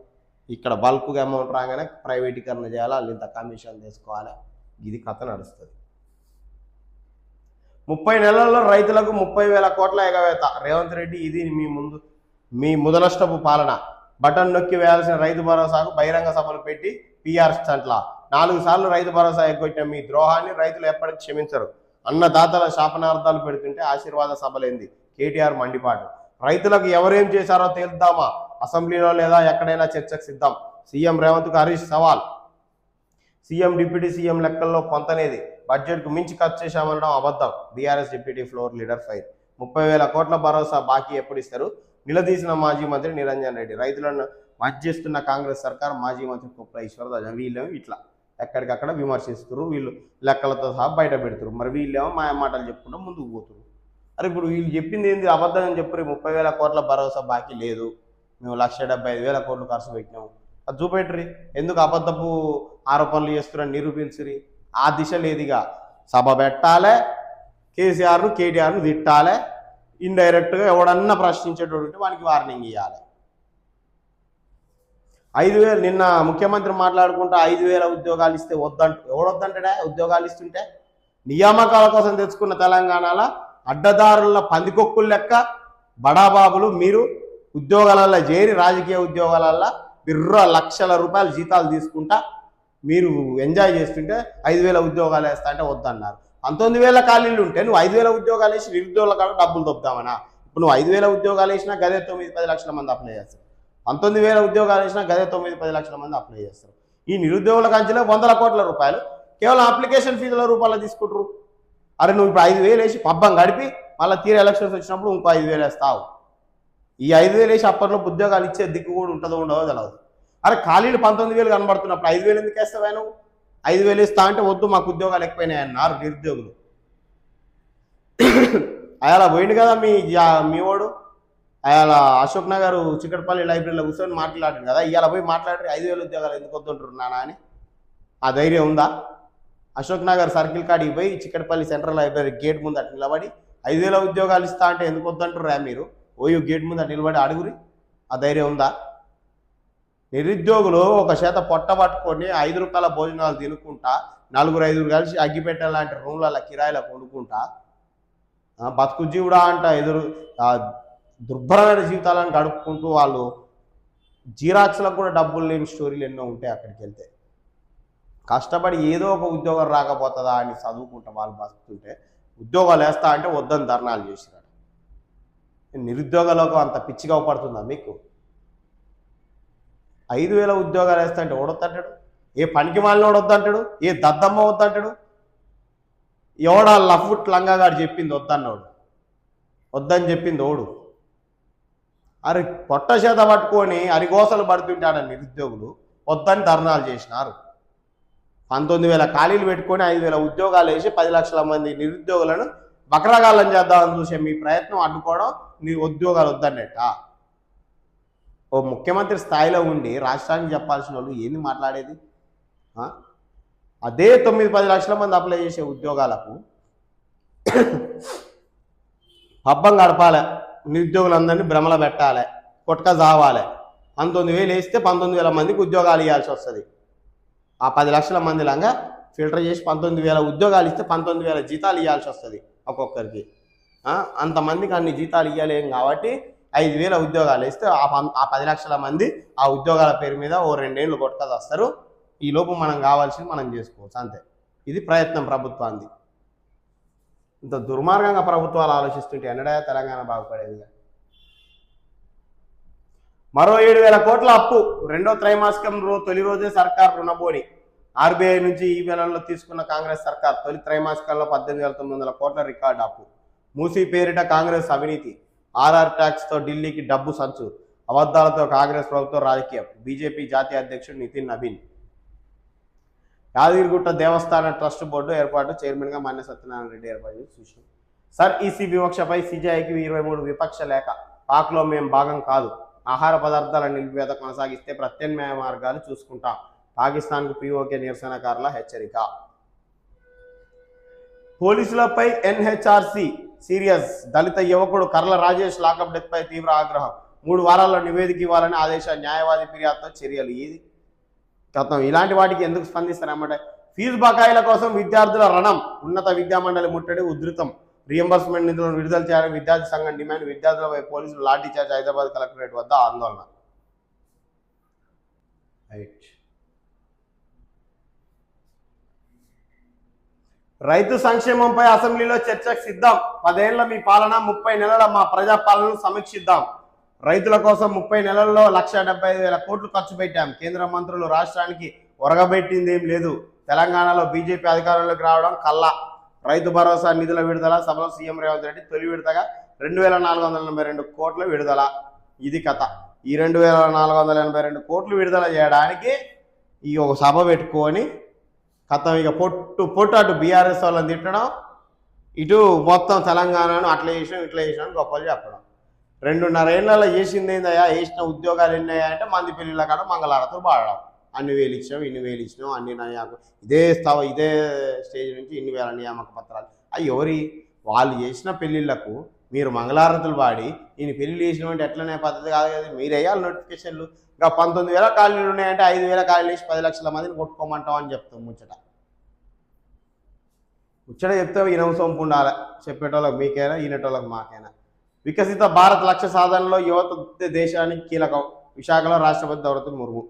ఇక్కడ బల్క్గా అమౌంట్ రాగానే ప్రైవేటీకరణ చేయాలి, వాళ్ళు ఇంత కమిషన్ తీసుకోవాలి, ఇది కథ నడుస్తుంది. 30 నెలల్లో రైతులకు 30,000 కోట్ల ఎగవేత. రేవంత్ రెడ్డి ఇది మీ ముదనష్టపు పాలన. బటన్ నొక్కి వేయాల్సిన రైతు భరోసాకు బహిరంగ సభలు పెట్టి పిఆర్ స్టంట్ల. 4 సార్లు రైతు భరోసా ఎగ్గొట్టిన మీ ద్రోహాన్ని రైతులు ఎప్పటికీ క్షమించరు. అన్నదాతల శాపనార్థాలు పెడుతుంటే ఆశీర్వాద సభలేంది? కేటీఆర్ మండిపాటు. రైతులకు ఎవరేం చేశారో తేల్దామా? అసెంబ్లీలో లేదా ఎక్కడైనా చర్చకు సిద్ధం. సీఎం రేవంత్కు హరీష్ సవాల్. సీఎం డిప్యూటీ సీఎం లెక్కల్లో పొంతనేది. బడ్జెట్కు మించి ఖర్చు చేశామనడం అబద్ధం. BRS deputy floor leader fire. 30,000 కోట్ల భరోసా బాకీ ఎప్పుడు ఇస్తారు? నిలదీసిన మాజీ మంత్రి నిరంజన్ రెడ్డి. రైతులను మధ్యస్తున్న కాంగ్రెస్ సర్కార్ మాజీ మంత్రి కుప్పల ఈశ్వరరాజు వీళ్ళేమో ఇట్లా ఎక్కడికక్కడ విమర్శిస్తారు, వీళ్ళు లెక్కలతో సహా బయట పెడతారు. మరి వీళ్ళేమో మాయ మాటలు చెప్పుకుంటూ ముందుకు పోతారు. అరే ఇప్పుడు వీళ్ళు చెప్పింది ఏంది? అబద్ధం అని చెప్పారు. 30,000 కోట్ల భరోసా బాకీ లేదు, మేము 1,75,000 కోట్లు ఖర్చు పెట్టినాము, అది చూపెట్టరి. ఎందుకు అబద్ధపు ఆరోపణలు చేస్తున్నారని నిరూపించరి. ఆ దిశ లేదుగా. సభ పెట్టాలి, కేసీఆర్ను కేటీఆర్ను తిట్టాలి, ఇండైరెక్ట్గా ఎవడన్నా ప్రశ్నించేటటువంటి వానికి వార్నింగ్ ఇవ్వాలి. 5,000 నిన్న ముఖ్యమంత్రి మాట్లాడుకుంటూ 5,000 ఉద్యోగాలు ఇస్తే ఎవడొద్దంటాడా? ఉద్యోగాలు ఇస్తుంటే నియామకాల కోసం తెచ్చుకున్న తెలంగాణలో అడ్డదారుల పందికొక్కులు లెక్క బడాబాబులు మీరు ఉద్యోగాలలో చేరి రాజకీయ ఉద్యోగాలలో బిర్ర లక్షల రూపాయల జీతాలు తీసుకుంటా మీరు ఎంజాయ్ చేస్తుంటే 5,000 ఉద్యోగాలు వేస్తా అంటే వద్దన్నారు. 19,000 ఖాళీలు ఉంటే నువ్వు 5,000 ఉద్యోగాలు వేసి నిరుద్యోగుల కాడ డబ్బులు దొబ్బుతామనా? ఇప్పుడు నువ్వు 5,000 ఉద్యోగాలు వేసినా గదే 9-10 లక్షల మంది అప్లై చేస్తారు. 19,000 ఉద్యోగాలు వేసినా గదే 9-10 లక్షల మంది అప్లై చేస్తారు. ఈ నిరుద్యోగుల కంచెలో 100 కోట్ల రూపాయలు కేవలం అప్లికేషన్ ఫీజుల రూపాయలు తీసుకుంటారు. అరే నువ్వు ఇప్పుడు 5,000 వేసి పబ్బం గడిపి మళ్ళీ తీర ఎలక్షన్స్ వచ్చినప్పుడు ఇంకో 5,000 వేస్తావు. ఈ 5,000 వేసి అప్పట్లో ఉద్యోగాలు ఇచ్చే దిక్కు కూడా ఉంటుందో ఉండదో తెలియదు. అరే ఖాళీలు 19,000 కనబడుతున్నప్పుడు 5,000 ఎందుకు వేస్తావా? నువ్వు 5,000 ఇస్తా అంటే వద్దు మాకు ఉద్యోగాలు ఎక్కువైనాయి అన్నారు నిరుద్యోగులు. అలా పోయింది కదా మీ వాడు. అలా అశోక్ నగర్ చిక్కడపల్లి లైబ్రరీలో కూర్చొని మాట్లాడారు కదా. ఇవాళ పోయి మాట్లాడి 5,000 ఉద్యోగాలు ఎందుకు వద్దుంటారు నానా అని ఆ ధైర్యం ఉందా? అశోక్ నగర్ సర్కిల్ కాడికి పోయి చిక్కడపల్లి సెంట్రల్ లైబ్రరీ గేట్ ముందు అటు నిలబడి 5,000 ఉద్యోగాలు ఇస్తా అంటే ఎందుకు వద్దంటారు మీరు? ఓయో గేట్ ముందు అటు నిలబడి అడుగురి. ఆ ధైర్యం ఉందా? నిరుద్యోగులు ఒక చేత పొట్ట పట్టుకొని 5 రూపాయల భోజనాలు తినుకుంటా 4-5 కలిసి అగ్గిపెట్టే లాంటి రూమ్ల కిరాయిలకు వండుకుంటా బతుకు జీవుడా అంట దుర్భరమైన జీవితాలను గడుపుకుంటూ వాళ్ళు జీరాక్స్లకు కూడా డబ్బులు లేని స్టోరీలు ఎన్నో ఉంటాయి. అక్కడికి వెళ్తే కష్టపడి ఏదో ఒక ఉద్యోగం రాకపోతుందా అని చదువుకుంటా వాళ్ళు బతుకుతుంటే ఉద్యోగాలు వేస్తా అంటే వద్దని ధర్నాలు చేసినారు. నిరుద్యోగాలకు అంత పిచ్చిగా పడుతుందా మీకు? 5,000 ఉద్యోగాలు వేస్తా అంటే ఓడొద్దంటాడు? ఏ పనికి మాలిన వద్దంటాడు? ఏ దద్దమ్మ వద్దంటాడు? ఎవడా లఫ్ట్ లంగాగాడు చెప్పింది వద్దన్నాడు, వద్దని చెప్పింది ఓడు. అరే పొట్ట చేత పట్టుకొని అరిగోసలు పడుతుంటాడు నిరుద్యోగులు వద్దని ధర్నాలు చేసినారు. 19,000 ఖాళీలు పెట్టుకొని 5,000 ఉద్యోగాలు వేసి 10 లక్షల మంది నిరుద్యోగులను బకరగాళ్ళని చేద్దామని చూసే మీ ప్రయత్నం అడ్డుకోవడం నీ ఉద్యోగాలు వద్దన్నట్ట. ఓ ముఖ్యమంత్రి స్థాయిలో ఉండి రాష్ట్రానికి చెప్పాల్సిన వాళ్ళు ఏంది మాట్లాడేది? అదే 9-10 లక్షల మంది అప్లై చేసే ఉద్యోగాలకు పబ్బం గడపాలి, నిరుద్యోగులందరినీ భ్రమల పెట్టాలి, కొట్టక జావాలి. 19,000 వేస్తే 19,000 మందికి ఉద్యోగాలు ఇవ్వాల్సి వస్తుంది. ఆ 10 లక్షల మంది లాగా ఫిల్టర్ చేసి 19,000 ఉద్యోగాలు ఇస్తే 19,000 జీతాలు ఇవ్వాల్సి వస్తుంది ఒక్కొక్కరికి. అంతమందికి అన్ని జీతాలు ఇవ్వలేం కాబట్టి 5,000 ఉద్యోగాలు ఇస్తే ఆ 10 లక్షల మంది ఆ ఉద్యోగాల పేరు మీద ఓ 2 ఏళ్ళు కొట్టుక వస్తారు. ఈ లోపు మనం కావాల్సింది మనం చేసుకోవచ్చు అంతే. ఇది ప్రయత్నం ప్రభుత్వాన్ని. ఇంత దుర్మార్గంగా ప్రభుత్వాలు ఆలోచిస్తుంటే ఎన్నడా తెలంగాణ బాగుపడేదిగా. మరో 7,000 కోట్ల అప్పు. రెండో త్రైమాసికం తొలి రోజే సర్కార్ రుణబోని. ఆర్బీఐ నుంచి ఈ నెలలో తీసుకున్న కాంగ్రెస్ సర్కార్ తొలి త్రైమాసికంలో 18,900 కోట్ల రికార్డు అప్పు. మూసీ పేరిట కాంగ్రెస్ అవినీతి. ఆర్ఆర్ ట్యాక్స్తో ఢిల్లీకి డబ్బు సంచు. అబద్ధాలతో కాంగ్రెస్ ప్రభుత్వం రాజకీయం. బీజేపీ జాతీయ అధ్యక్షుడు నితిన్ నబీన్. యాదగిరిగుట్ట దేవస్థాన ట్రస్ట్ బోర్డు ఏర్పాటు. చైర్మన్గా మన్నె సత్యనారాయణ రెడ్డి ఏర్పాటు చేసి సూచన. సర్ ఈసీ వివక్షపై సీజీఐకి 23 విపక్ష లేఖ. పాక్లో మేం భాగం కాదు. ఆహార పదార్థాల నిలిపివేత కొనసాగిస్తే ప్రత్యామ్నాయ మార్గాలు చూసుకుంటాం. పాకిస్తాన్కు పీఓకే నిరసనకారుల హెచ్చరిక. పోలీసులపై ఎన్హెచ్ఆర్సీ సీరియస్. దళిత యువకుడు కర్ల రాజేష్ లాకప్ డెత్పై తీవ్ర ఆగ్రహం. 3 వారాల్లో నివేదిక ఇవ్వాలని ఆదేశం. న్యాయవాది ఫిర్యాదుతో చర్యలు. ఇది గతం. ఇలాంటి వాటికి ఎందుకు స్పందిస్తారన్నమాట? ఫీజు బకాయిల కోసం విద్యార్థుల రణం. ఉన్నత విద్యామండలి ముట్టడి ఉధృతం. రియంబర్స్మెంట్ నిధులను విడుదల చేయాలని విద్యార్థి సంఘం డిమాండ్. విద్యార్థులపై పోలీసులు లాఠీ చార్జ్. హైదరాబాద్ కలెక్టరేట్ వద్ద ఆందోళన. రైతు సంక్షేమంపై అసెంబ్లీలో చర్చకు సిద్ధం. 10 ఏళ్ల మీ పాలన, 30 నెలల మా ప్రజాపాలనను సమీక్షిద్దాం. రైతుల కోసం 30 నెలల్లో 1,75,000 కోట్లు ఖర్చు పెట్టాం. కేంద్ర మంత్రులు రాష్ట్రానికి ఒరగబెట్టిందేం లేదు. తెలంగాణలో బీజేపీ అధికారంలోకి రావడం కల్లా. రైతు భరోసా నిధుల విడుదల. సభలో సీఎం రేవంత్ రెడ్డి తొలి విడతగా 2,482 కోట్ల విడుదల. ఇది కథ. ఈ 2,482 కోట్లు విడుదల చేయడానికి ఈ ఒక సభ పెట్టుకొని కథం ఇక పొట్టు అటు బీఆర్ఎస్ వాళ్ళని తిట్టడం, ఇటు మొత్తం తెలంగాణను అట్లా చేసినాం ఇట్లా చేసినాం గొప్పలు చెప్పడం. 2.5 ఏళ్ళలో చేసింది ఏందయ్యా, వేసిన ఉద్యోగాలు ఎన్నయ్యా అంటే మంది పెళ్ళిళ్ళ కాడ మంగళారతులు పాడడం. అన్ని వేలు ఇచ్చినాం, ఇన్ని వేలు ఇచ్చినాం, అన్ని ఇదే స్టేజ్ నుంచి ఇన్ని వేల నియామక పత్రాలు. అవి ఎవరి వాళ్ళు చేసిన పెళ్ళిళ్ళకు మీరు మంగళారతులు పాడి ఈయన పెళ్లి చేసినటువంటి ఎట్లనే పద్ధతి కాదు కదా. మీరు వేయాలి నోటిఫికేషన్లు. ఇంకా 19,000 ఖాళీలు ఉన్నాయంటే 5,000 ఖాళీలు వేసి 10 లక్షల మందిని కొట్టుకోమంటాం అని చెప్తాం. ముచ్చట చెప్తే ఈయన సొంపు ఉండాలి. చెప్పేటోళ్ళకి మీకైనా, ఈనటోళ్ళకి మాకైనా. వికసిత భారత్ లక్ష్య సాధనలో యువత దేశానికి కీలకం. విశాఖలో రాష్ట్రపతి ద్రౌపది ముర్ము.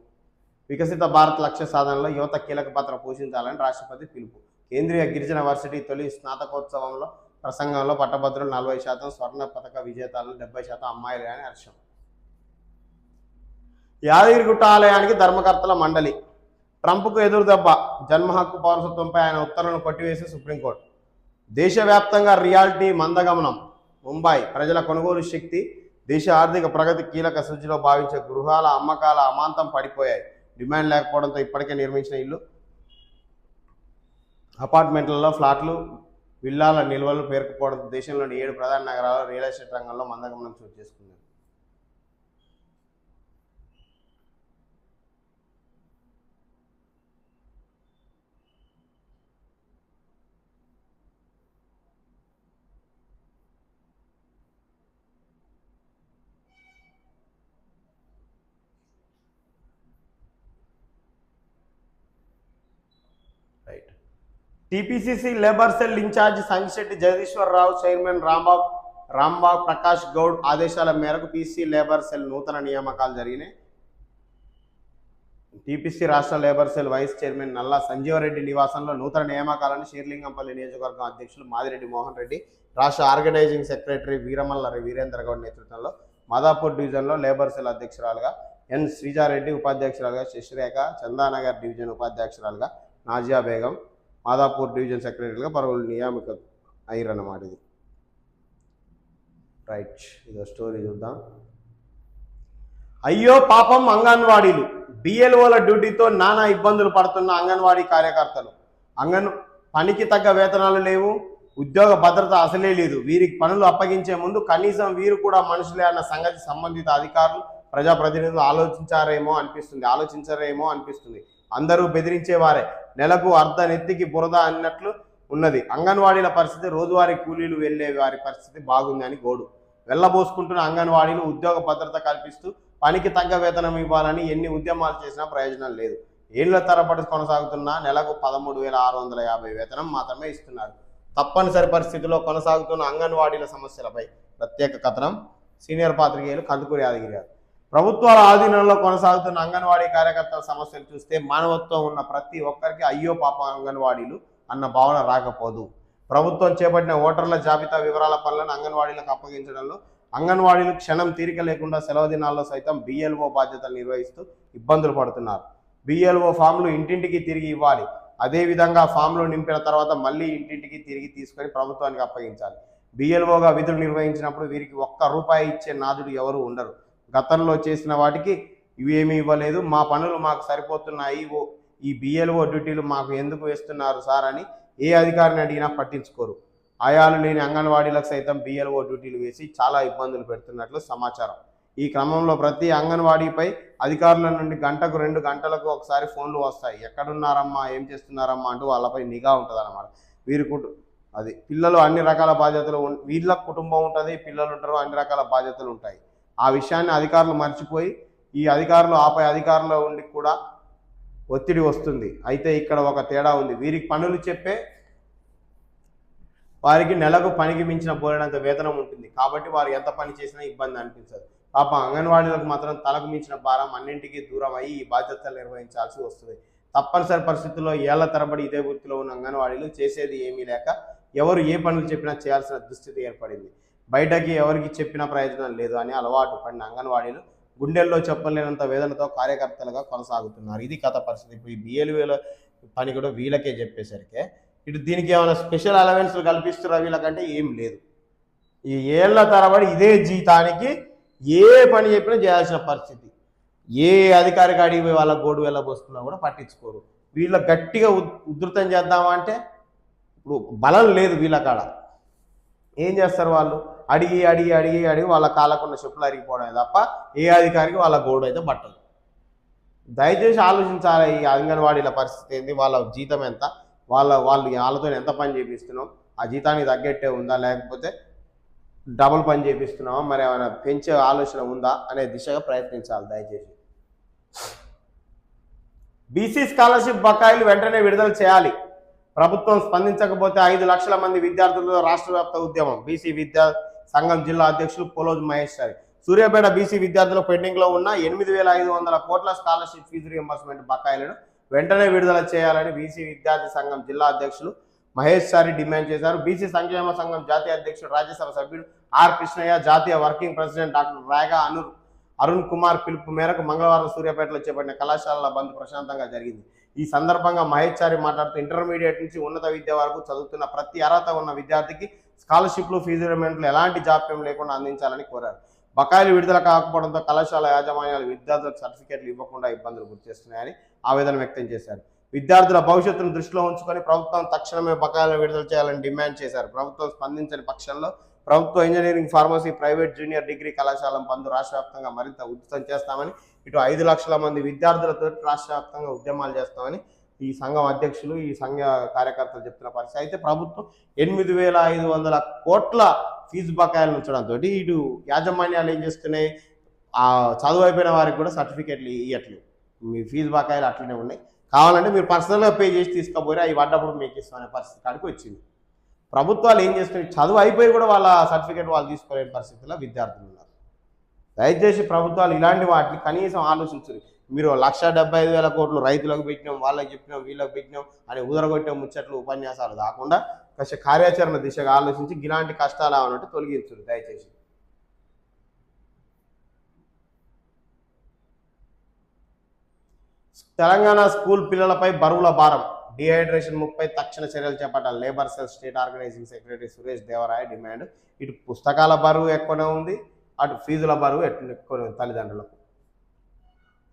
వికసిత భారత్ లక్ష్య సాధనలో యువత కీలక పాత్ర పోషించాలని రాష్ట్రపతి పిలుపు. కేంద్రీయ గిరిజన వర్సిటీ తొలి స్నాతకోత్సవంలో ప్రసంగంలో పట్టభద్రులు 40%, స్వర్ణ పథక విజేతలు 70% అమ్మాయిలు అని హర్షం. యాదగిరిగుట్ట ఆలయానికి ధర్మకర్తల మండలి. ట్రంప్కు ఎదురుదెబ్బ. జన్మ హక్కు పౌరసత్వంపై ఆయన ఉత్తర్వులను కొట్టివేసి సుప్రీంకోర్టు. దేశవ్యాప్తంగా రియాలిటీ మందగమనం. ముంబై ప్రజల కొనుగోలు శక్తి, దేశ ఆర్థిక ప్రగతి కీలక సూచిలో భావించే గృహాల అమ్మకాల అమాంతం పడిపోయాయి. డిమాండ్ లేకపోవడంతో ఇప్పటికే నిర్మించిన ఇల్లు, అపార్ట్మెంట్లలో ఫ్లాట్లు, విల్లాల నిల్వలు పేరుకుపోవడంతో దేశంలోని 7 ప్రధాన నగరాల్లో రియల్ ఎస్టేట్ రంగంలో మందగమనం చోటు చేసుకుంది. Right. TPCC labour cell incharge Sangishetti Jagadeeswararao, chairman Rambabu Prakash Goud ఆదేశాల మేరకు పీసీ లేబర్ సెల్ నూతన నియామకాలు జరిగినాయి. టీపీసీ రాష్ట్ర లేబర్ సెల్ వైస్ చైర్మన్ నల్లా సంజీవరెడ్డి నివాసంలో నూతన నియామకాలను షేర్లింగంపల్లి నియోజకవర్గం అధ్యక్షులు మాదిరెడ్డి మోహన్ రెడ్డి, రాష్ట్ర ఆర్గనైజింగ్ సెక్రటరీ వీరమల్ల వీరేంద్ర గౌడ్ నేతృత్వంలో మాదాపూర్ డివిజన్లో లేబర్ సెల్ అధ్యక్షురాలుగా ఎన్ Sreeja Reddy, ఉపాధ్యక్షురాలుగా Sasirekha, Chandanagar division ఉపాధ్యక్షురాలుగా nausea Begum, Madhapur division సెక్రటరీగా పలువురు నియామక అయ్యారన్నమాట. ఇది రైట్. ఇదో స్టోరీ చూద్దాం. అయ్యో పాపం అంగన్వాడీలు. బిఎల్ఓల డ్యూటీతో నానా ఇబ్బందులు పడుతున్న అంగన్వాడీ కార్యకర్తలు. పనికి తగ్గ వేతనాలు లేవు, ఉద్యోగ భద్రత అసలే లేదు. వీరికి పనులు అప్పగించే ముందు కనీసం వీరు కూడా మనుషులే అన్న సంగతి సంబంధిత అధికారులు, ప్రజాప్రతినిధులు ఆలోచించారేమో అనిపిస్తుంది. అందరూ బెదిరించేవారే. నెలకు అర్ధ నెత్తికి బురద అన్నట్లు ఉన్నది అంగన్వాడీల పరిస్థితి. రోజువారీ కూలీలు వెళ్లే వారి పరిస్థితి బాగుంది అని గోడు వెళ్ళబోసుకుంటున్న అంగన్వాడీలు ఉద్యోగ భద్రత కల్పిస్తూ పనికి తగ్గ వేతనం ఇవ్వాలని ఎన్ని ఉద్యమాలు చేసినా ప్రయోజనం లేదు. ఏళ్ల తరబడి కొనసాగుతున్న నెలకు 13,650 వేతనం మాత్రమే ఇస్తున్నారు. తప్పనిసరి పరిస్థితుల్లో కొనసాగుతున్న అంగన్వాడీల సమస్యలపై ప్రత్యేక కథనం. సీనియర్ పాత్రికేయులు కందుకూరి యాదగిరి గారు. ప్రభుత్వాల ఆధీనంలో కొనసాగుతున్న అంగన్వాడీ కార్యకర్తల సమస్యలు చూస్తే మానవత్వం ఉన్న ప్రతి ఒక్కరికి అయ్యో పాప అంగన్వాడీలు అన్న భావన రాకపోదు. ప్రభుత్వం చేపట్టిన ఓటర్ల జాబితా వివరాల పనులను అంగన్వాడీలకు అప్పగించడంలో అంగన్వాడీలు క్షణం తీరిక లేకుండా సెలవు దినాల్లో సైతం బిఎల్ఓ బాధ్యతలు నిర్వహిస్తూ ఇబ్బందులు పడుతున్నారు. బిఎల్ఓ ఫామ్లు ఇంటింటికి తిరిగి ఇవ్వాలి. అదేవిధంగా ఫామ్లు నింపిన తర్వాత మళ్ళీ ఇంటింటికి తిరిగి తీసుకొని ప్రభుత్వానికి అప్పగించాలి. బిఎల్ఓగా విధులు నిర్వహించినప్పుడు వీరికి ₹1 ఇచ్చే నాదుడు ఎవరు ఉండరు. గతంలో చేసిన వాటికి ఇవేమీ ఇవ్వలేదు, మా పనులు మాకు సరిపోతున్నాయి, ఈ బిఎల్ఓ డ్యూటీలు మాకు ఎందుకు వేస్తున్నారు సార్ అని ఏ అధికారిని అడిగినా పట్టించుకోరు. ఆయాలు లేని అంగన్వాడీలకు సైతం బిఎల్ఓ డ్యూటీలు వేసి చాలా ఇబ్బందులు పెడుతున్నట్లు సమాచారం. ఈ క్రమంలో ప్రతి అంగన్వాడీపై అధికారుల నుండి గంటకు 2 గంటలకు ఒకసారి ఫోన్లు వస్తాయి. ఎక్కడున్నారమ్మా, ఏం చేస్తున్నారమ్మా అంటూ వాళ్ళపై నిఘా ఉంటుంది అన్నమాట. పిల్లలు అన్ని రకాల బాధ్యతలు, వీళ్ళకు కుటుంబం ఉంటుంది, పిల్లలు ఉంటారు, అన్ని రకాల బాధ్యతలు ఉంటాయి. ఆ విషయాన్ని అధికారులు మర్చిపోయి ఈ అధికారులు ఆపై అధికారులు ఉండి కూడా ఒత్తిడి వస్తుంది. అయితే ఇక్కడ ఒక తేడా ఉంది. వీరికి పనులు చెప్పే వారికి నెలకు పనికి మించిన బోలెడంత వేతనం ఉంటుంది కాబట్టి వారు ఎంత పని చేసినా ఇబ్బంది అనిపించదు. పాప అంగన్వాడీలకు మాత్రం తలకు మించిన భారం, అన్నింటికీ దూరం అయ్యి ఈ బాధ్యతలు నిర్వహించాల్సి వస్తుంది. తప్పనిసరి పరిస్థితుల్లో ఏళ్ల తరబడి ఇదే వృత్తిలో ఉన్న అంగన్వాడీలు చేసేది ఏమీ లేక ఎవరు ఏ పనులు చెప్పినా చేయాల్సిన దుస్థితి ఏర్పడింది. బయటకి ఎవరికి చెప్పినా ప్రయోజనం లేదు అని అలవాటు పడిన అంగన్వాడీలు గుండెల్లో చెప్పలేనంత వేదనతో కార్యకర్తలుగా కొనసాగుతున్నారు. ఇది కథ పరిస్థితి. ఇప్పుడు ఈ బిఎల్ఏల పని కూడా వీళ్ళకే చెప్పేసరికి ఇటు దీనికి ఏమైనా స్పెషల్ అలవెన్స్లు కల్పిస్తున్నారు వీళ్ళకంటే ఏం లేదు. ఈ ఏళ్ల తరబడి ఇదే జీతానికి ఏ పని చెప్పినా చేయాల్సిన పరిస్థితి. ఏ అధికారికి అడిగి వాళ్ళ గోడు వెళ్ళబోస్తున్నా కూడా పట్టించుకోరు. వీళ్ళ గట్టిగా ఉధృతం చేద్దామంటే ఇప్పుడు బలం లేదు వీళ్ళ కాడ. ఏం చేస్తారు వాళ్ళు? అడిగి అడిగి అడిగి అడిగి వాళ్ళ కాళ్ళకున్న చెప్పులు అరిగిపోవడమే తప్ప ఏ అధికారికి వాళ్ళ గోడు అయితే పట్టదు. దయచేసి ఆలోచించాలి. ఈ అంగన్వాడీల పరిస్థితి ఏంది, వాళ్ళ జీతం ఎంత, వాళ్ళు వాళ్ళతో ఎంత పని చేపిస్తున్నాం, ఆ జీతానికి తగ్గట్టే ఉందా, లేకపోతే డబుల్ పని చేపిస్తున్నామా, మరి ఏమైనా పెంచే ఆలోచన ఉందా అనే దిశగా ప్రయత్నించాలి దయచేసి. బీసీ స్కాలర్షిప్ బకాయిలు వెంటనే విడుదల చేయాలి. ప్రభుత్వం స్పందించకపోతే 5 లక్షల మంది విద్యార్థులతో రాష్ట్ర వ్యాప్త ఉద్యమం. బీసీ విద్యా సంఘం జిల్లా అధ్యక్షులు పోలోజ్ మహేష్ సారి. సూర్యాపేట బీసీ విద్యార్థుల పెండింగ్లో ఉన్న 8,500 కోట్ల స్కాలర్షిప్ ఫీజు రియంబర్స్మెంట్ బకాయిలను వెంటనే విడుదల చేయాలని బీసీ విద్యార్థి సంఘం జిల్లా అధ్యక్షులు మహేష్ సారి డిమాండ్ చేశారు. బీసీ సంక్షేమ సంఘం జాతీయ అధ్యక్షుడు రాజ్యసభ సభ్యుడు ఆర్ కృష్ణయ్య, జాతీయ వర్కింగ్ ప్రెసిడెంట్ డాక్టర్ రాగా అరుణ్ కుమార్ పిలుపు మేరకు మంగళవారం సూర్యాపేటలో చేపట్టిన కళాశాలల బంద్ ప్రశాంతంగా జరిగింది. ఈ సందర్భంగా మహేష్ చారి మాట్లాడుతూ ఇంటర్మీడియట్ నుంచి ఉన్నత విద్య వరకు చదువుతున్న ప్రతి అర్హత ఉన్న విద్యార్థికి స్కాలర్షిప్లు, ఫీజు రిమెంట్లు ఎలాంటి జాప్యం లేకుండా అందించాలని కోరారు. బకాయిలు విడుదల కాకపోవడంతో కళాశాల యాజమాన్యాలు విద్యార్థులకు సర్టిఫికేట్లు ఇవ్వకుండా ఇబ్బందులు గురిచేస్తున్నాయని ఆవేదన వ్యక్తం చేశారు. విద్యార్థుల భవిష్యత్తును దృష్టిలో ఉంచుకొని ప్రభుత్వం తక్షణమే బకాయిలను విడుదల చేయాలని డిమాండ్ చేశారు. ప్రభుత్వం స్పందించని పక్షంలో ప్రభుత్వ engineering, pharmacy, private junior degree కళాశాల బంద్ రాష్ట్ర వ్యాప్తంగా మరింత ఉధృతం చేస్తామని, ఇటు 5 లక్షల మంది విద్యార్థులతో రాష్ట్ర వ్యాప్తంగా ఉద్యమాలు చేస్తామని ఈ సంఘం అధ్యక్షులు, ఈ సంఘ కార్యకర్తలు చెప్తున్న పరిస్థితి. అయితే ప్రభుత్వం 8,500 కోట్ల ఫీజు బకాయిలు ఉంచడంతో ఇటు యాజమాన్యాలు ఏం చేస్తున్నాయి, ఆ చదువు అయిపోయిన వారికి కూడా సర్టిఫికేట్లు ఇవ్వట్లేదు. మీ ఫీజు బకాయిలు అట్లనే ఉన్నాయి, కావాలంటే మీరు పర్సనల్గా పే చేసి తీసుకుపోయి అవి పడ్డప్పుడు మీకు ఇస్తామనే పరిస్థితి కాడికి వచ్చింది. ప్రభుత్వాలు ఏం చేస్తున్నాయి, చదువు అయిపోయి కూడా వాళ్ళ సర్టిఫికేట్ వాళ్ళు తీసుకోలేని పరిస్థితుల్లో విద్యార్థులు ఉన్నారు. దయచేసి ప్రభుత్వాలు ఇలాంటి వాటిని కనీసం ఆలోచించారు. మీరు 1,75,000 కోట్లు రైతులకు పెట్టినాం, వాళ్ళకి చెప్పినాం, వీళ్ళకి పెట్టినాం అని ఊదరగొట్టే ముచ్చట్లు ఉపన్యాసాలు కాకుండా కాస్త కార్యాచరణ దిశగా ఆలోచించి ఇలాంటి కష్టాలు అన్నట్టు తొలగించరు దయచేసి. తెలంగాణ స్కూల్ పిల్లలపై బరువుల భారం, డిహైడ్రేషన్ ముప్పై తక్షణ చర్యలు చేపట్టాలి. Labour cell state organising secretary Suresh Devaraya demand. ఇటు పుస్తకాల బరువు ఎక్కువనే ఉంది, అటు ఫీజుల బరువు ఎక్కువ తల్లిదండ్రులకు.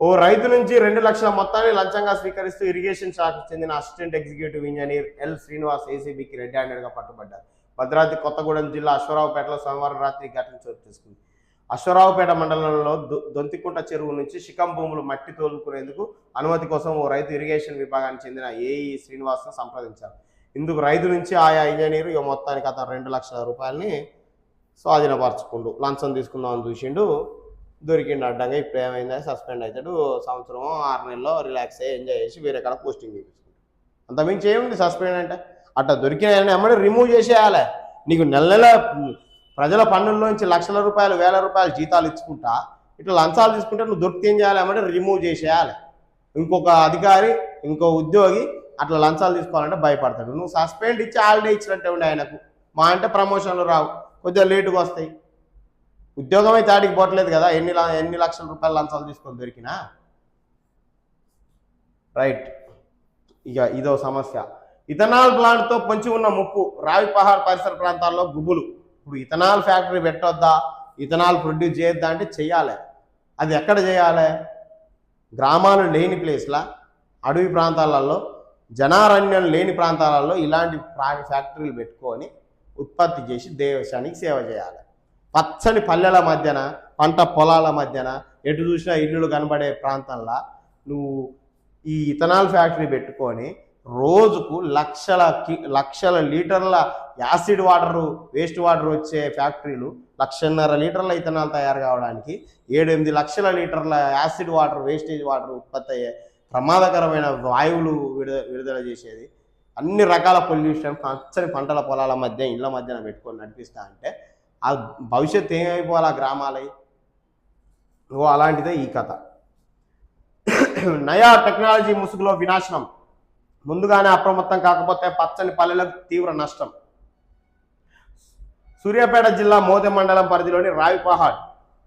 ఓ రైతు నుంచి 2 లక్షల మొత్తాన్ని లంచంగా స్వీకరిస్తూ ఇరిగేషన్ శాఖకు చెందిన assistant executive engineer L Srinivas ఏసీబీకి రెడ్ హ్యాండెడ్గా పట్టుబడ్డారు. భద్రాద్రి కొత్తగూడెం జిల్లా అశ్వరావుపేటలో సోమవారం రాత్రి ఘటన చోటు చేసుకుంది. అశ్వరావుపేట మండలంలో దొంతికుంట చెరువు నుంచి శిఖం భూములు మట్టి తోలుకునేందుకు అనుమతి కోసం ఓ రైతు ఇరిగేషన్ విభాగానికి చెందిన ఏఈ శ్రీనివాస్ను సంప్రదించారు. ఇందుకు రైతు నుంచి ఆయా ఇంజనీరు ఇక మొత్తానికి అతను 2 లక్షల రూపాయలని స్వాధీనపరచుకుంటూ లంచం తీసుకుందామని చూసిండు, దొరికిండు అడ్డంగా. ఇప్పుడు ఏమైందా, సస్పెండ్ అవుతాడు, సంవత్సరం 6 నెలల్లో రిలాక్స్ అయ్యి ఎంజాయ్ చేసి వేరే కాడ పోస్టింగ్ చేయించుకుంటాడు. అంతమించి ఏముంది సస్పెండ్ అంటే, అట్లా దొరికిన ఎమ్మడే రిమూవ్ చేసేయాలి. నీకు నెల ప్రజల పన్నుల్లోంచి లక్షల రూపాయలు, 1000 రూపాయలు జీతాలు ఇచ్చుకుంటా ఇట్లా లంచాలు తీసుకుంటే నువ్వు దొరికితే ఏం చేయాలి అంటే రిమూవ్ చేసేయాలి. ఇంకొక అధికారి, ఇంకో ఉద్యోగి అట్లా లంచాలు తీసుకోవాలంటే భయపడతాడు. నువ్వు సస్పెండ్ ఇచ్చి హాలిడే ఇచ్చినట్టే ఉండే ఆయనకు. మా అంటే ప్రమోషన్లు రావు, కొద్దిగా లేటుగా వస్తాయి. ఉద్యోగం అయితే ఆడికి పోవట్లేదు కదా, ఎన్ని లక్షల రూపాయలు లంచాలు తీసుకొని దొరికినా. రైట్, ఇక ఇదో సమస్య. ఇథనాల్ ప్లాంట్తో పొంచి ఉన్న ముప్పు, రావిపహాడ్ పరిసర ప్రాంతాల్లో గుబులు. ఇప్పుడు ఇథనాల్ ఫ్యాక్టరీ పెట్టొద్దా, ఇథనాల్ ప్రొడ్యూస్ చేయొద్దా అంటే చెయ్యాలి. అది ఎక్కడ చేయాలి? గ్రామాలు లేని ప్లేస్లా, అడవి ప్రాంతాలలో, జనారణ్యం లేని ప్రాంతాలలో ఇలాంటి ఫ్యాక్టరీలు పెట్టుకొని ఉత్పత్తి చేసి దేశానికి సేవ చేయాలి. పచ్చని పల్లెల మధ్యన, పంట పొలాల మధ్యన, ఎటు చూసినా ఇల్లులు కనబడే ప్రాంతంలో నువ్వు ఈ ఇథనాల్ ఫ్యాక్టరీ పెట్టుకొని రోజుకు లక్షల లీటర్ల యాసిడ్ వాటరు, వేస్ట్ వాటర్ వచ్చే ఫ్యాక్టరీలు, 1.5 లీటర్ల ఇథనాల్ తయారు కావడానికి 7-8 లక్షల లీటర్ల యాసిడ్ వాటర్, వేస్టేజ్ వాటర్ ఉత్పత్తి అయ్యే ప్రమాదకరమైన వాయువులు విడుదల చేసేది. అన్ని రకాల పొల్యూషన్, పచ్చని పంటల పొలాల మధ్య ఇళ్ళ మధ్యన పెట్టుకొని నడిపిస్తా అంటే ఆ భవిష్యత్తు ఏమైపోవాలి ఆ గ్రామాలై. అలాంటిదే ఈ కథ. నయా టెక్నాలజీ ముసుగులో వినాశనం, ముందుగానే అప్రమత్తం కాకపోతే పచ్చని పల్లెలకు తీవ్ర నష్టం. సూర్యాపేట జిల్లా మోదె మండలం పరిధిలోని రావిపహాడ్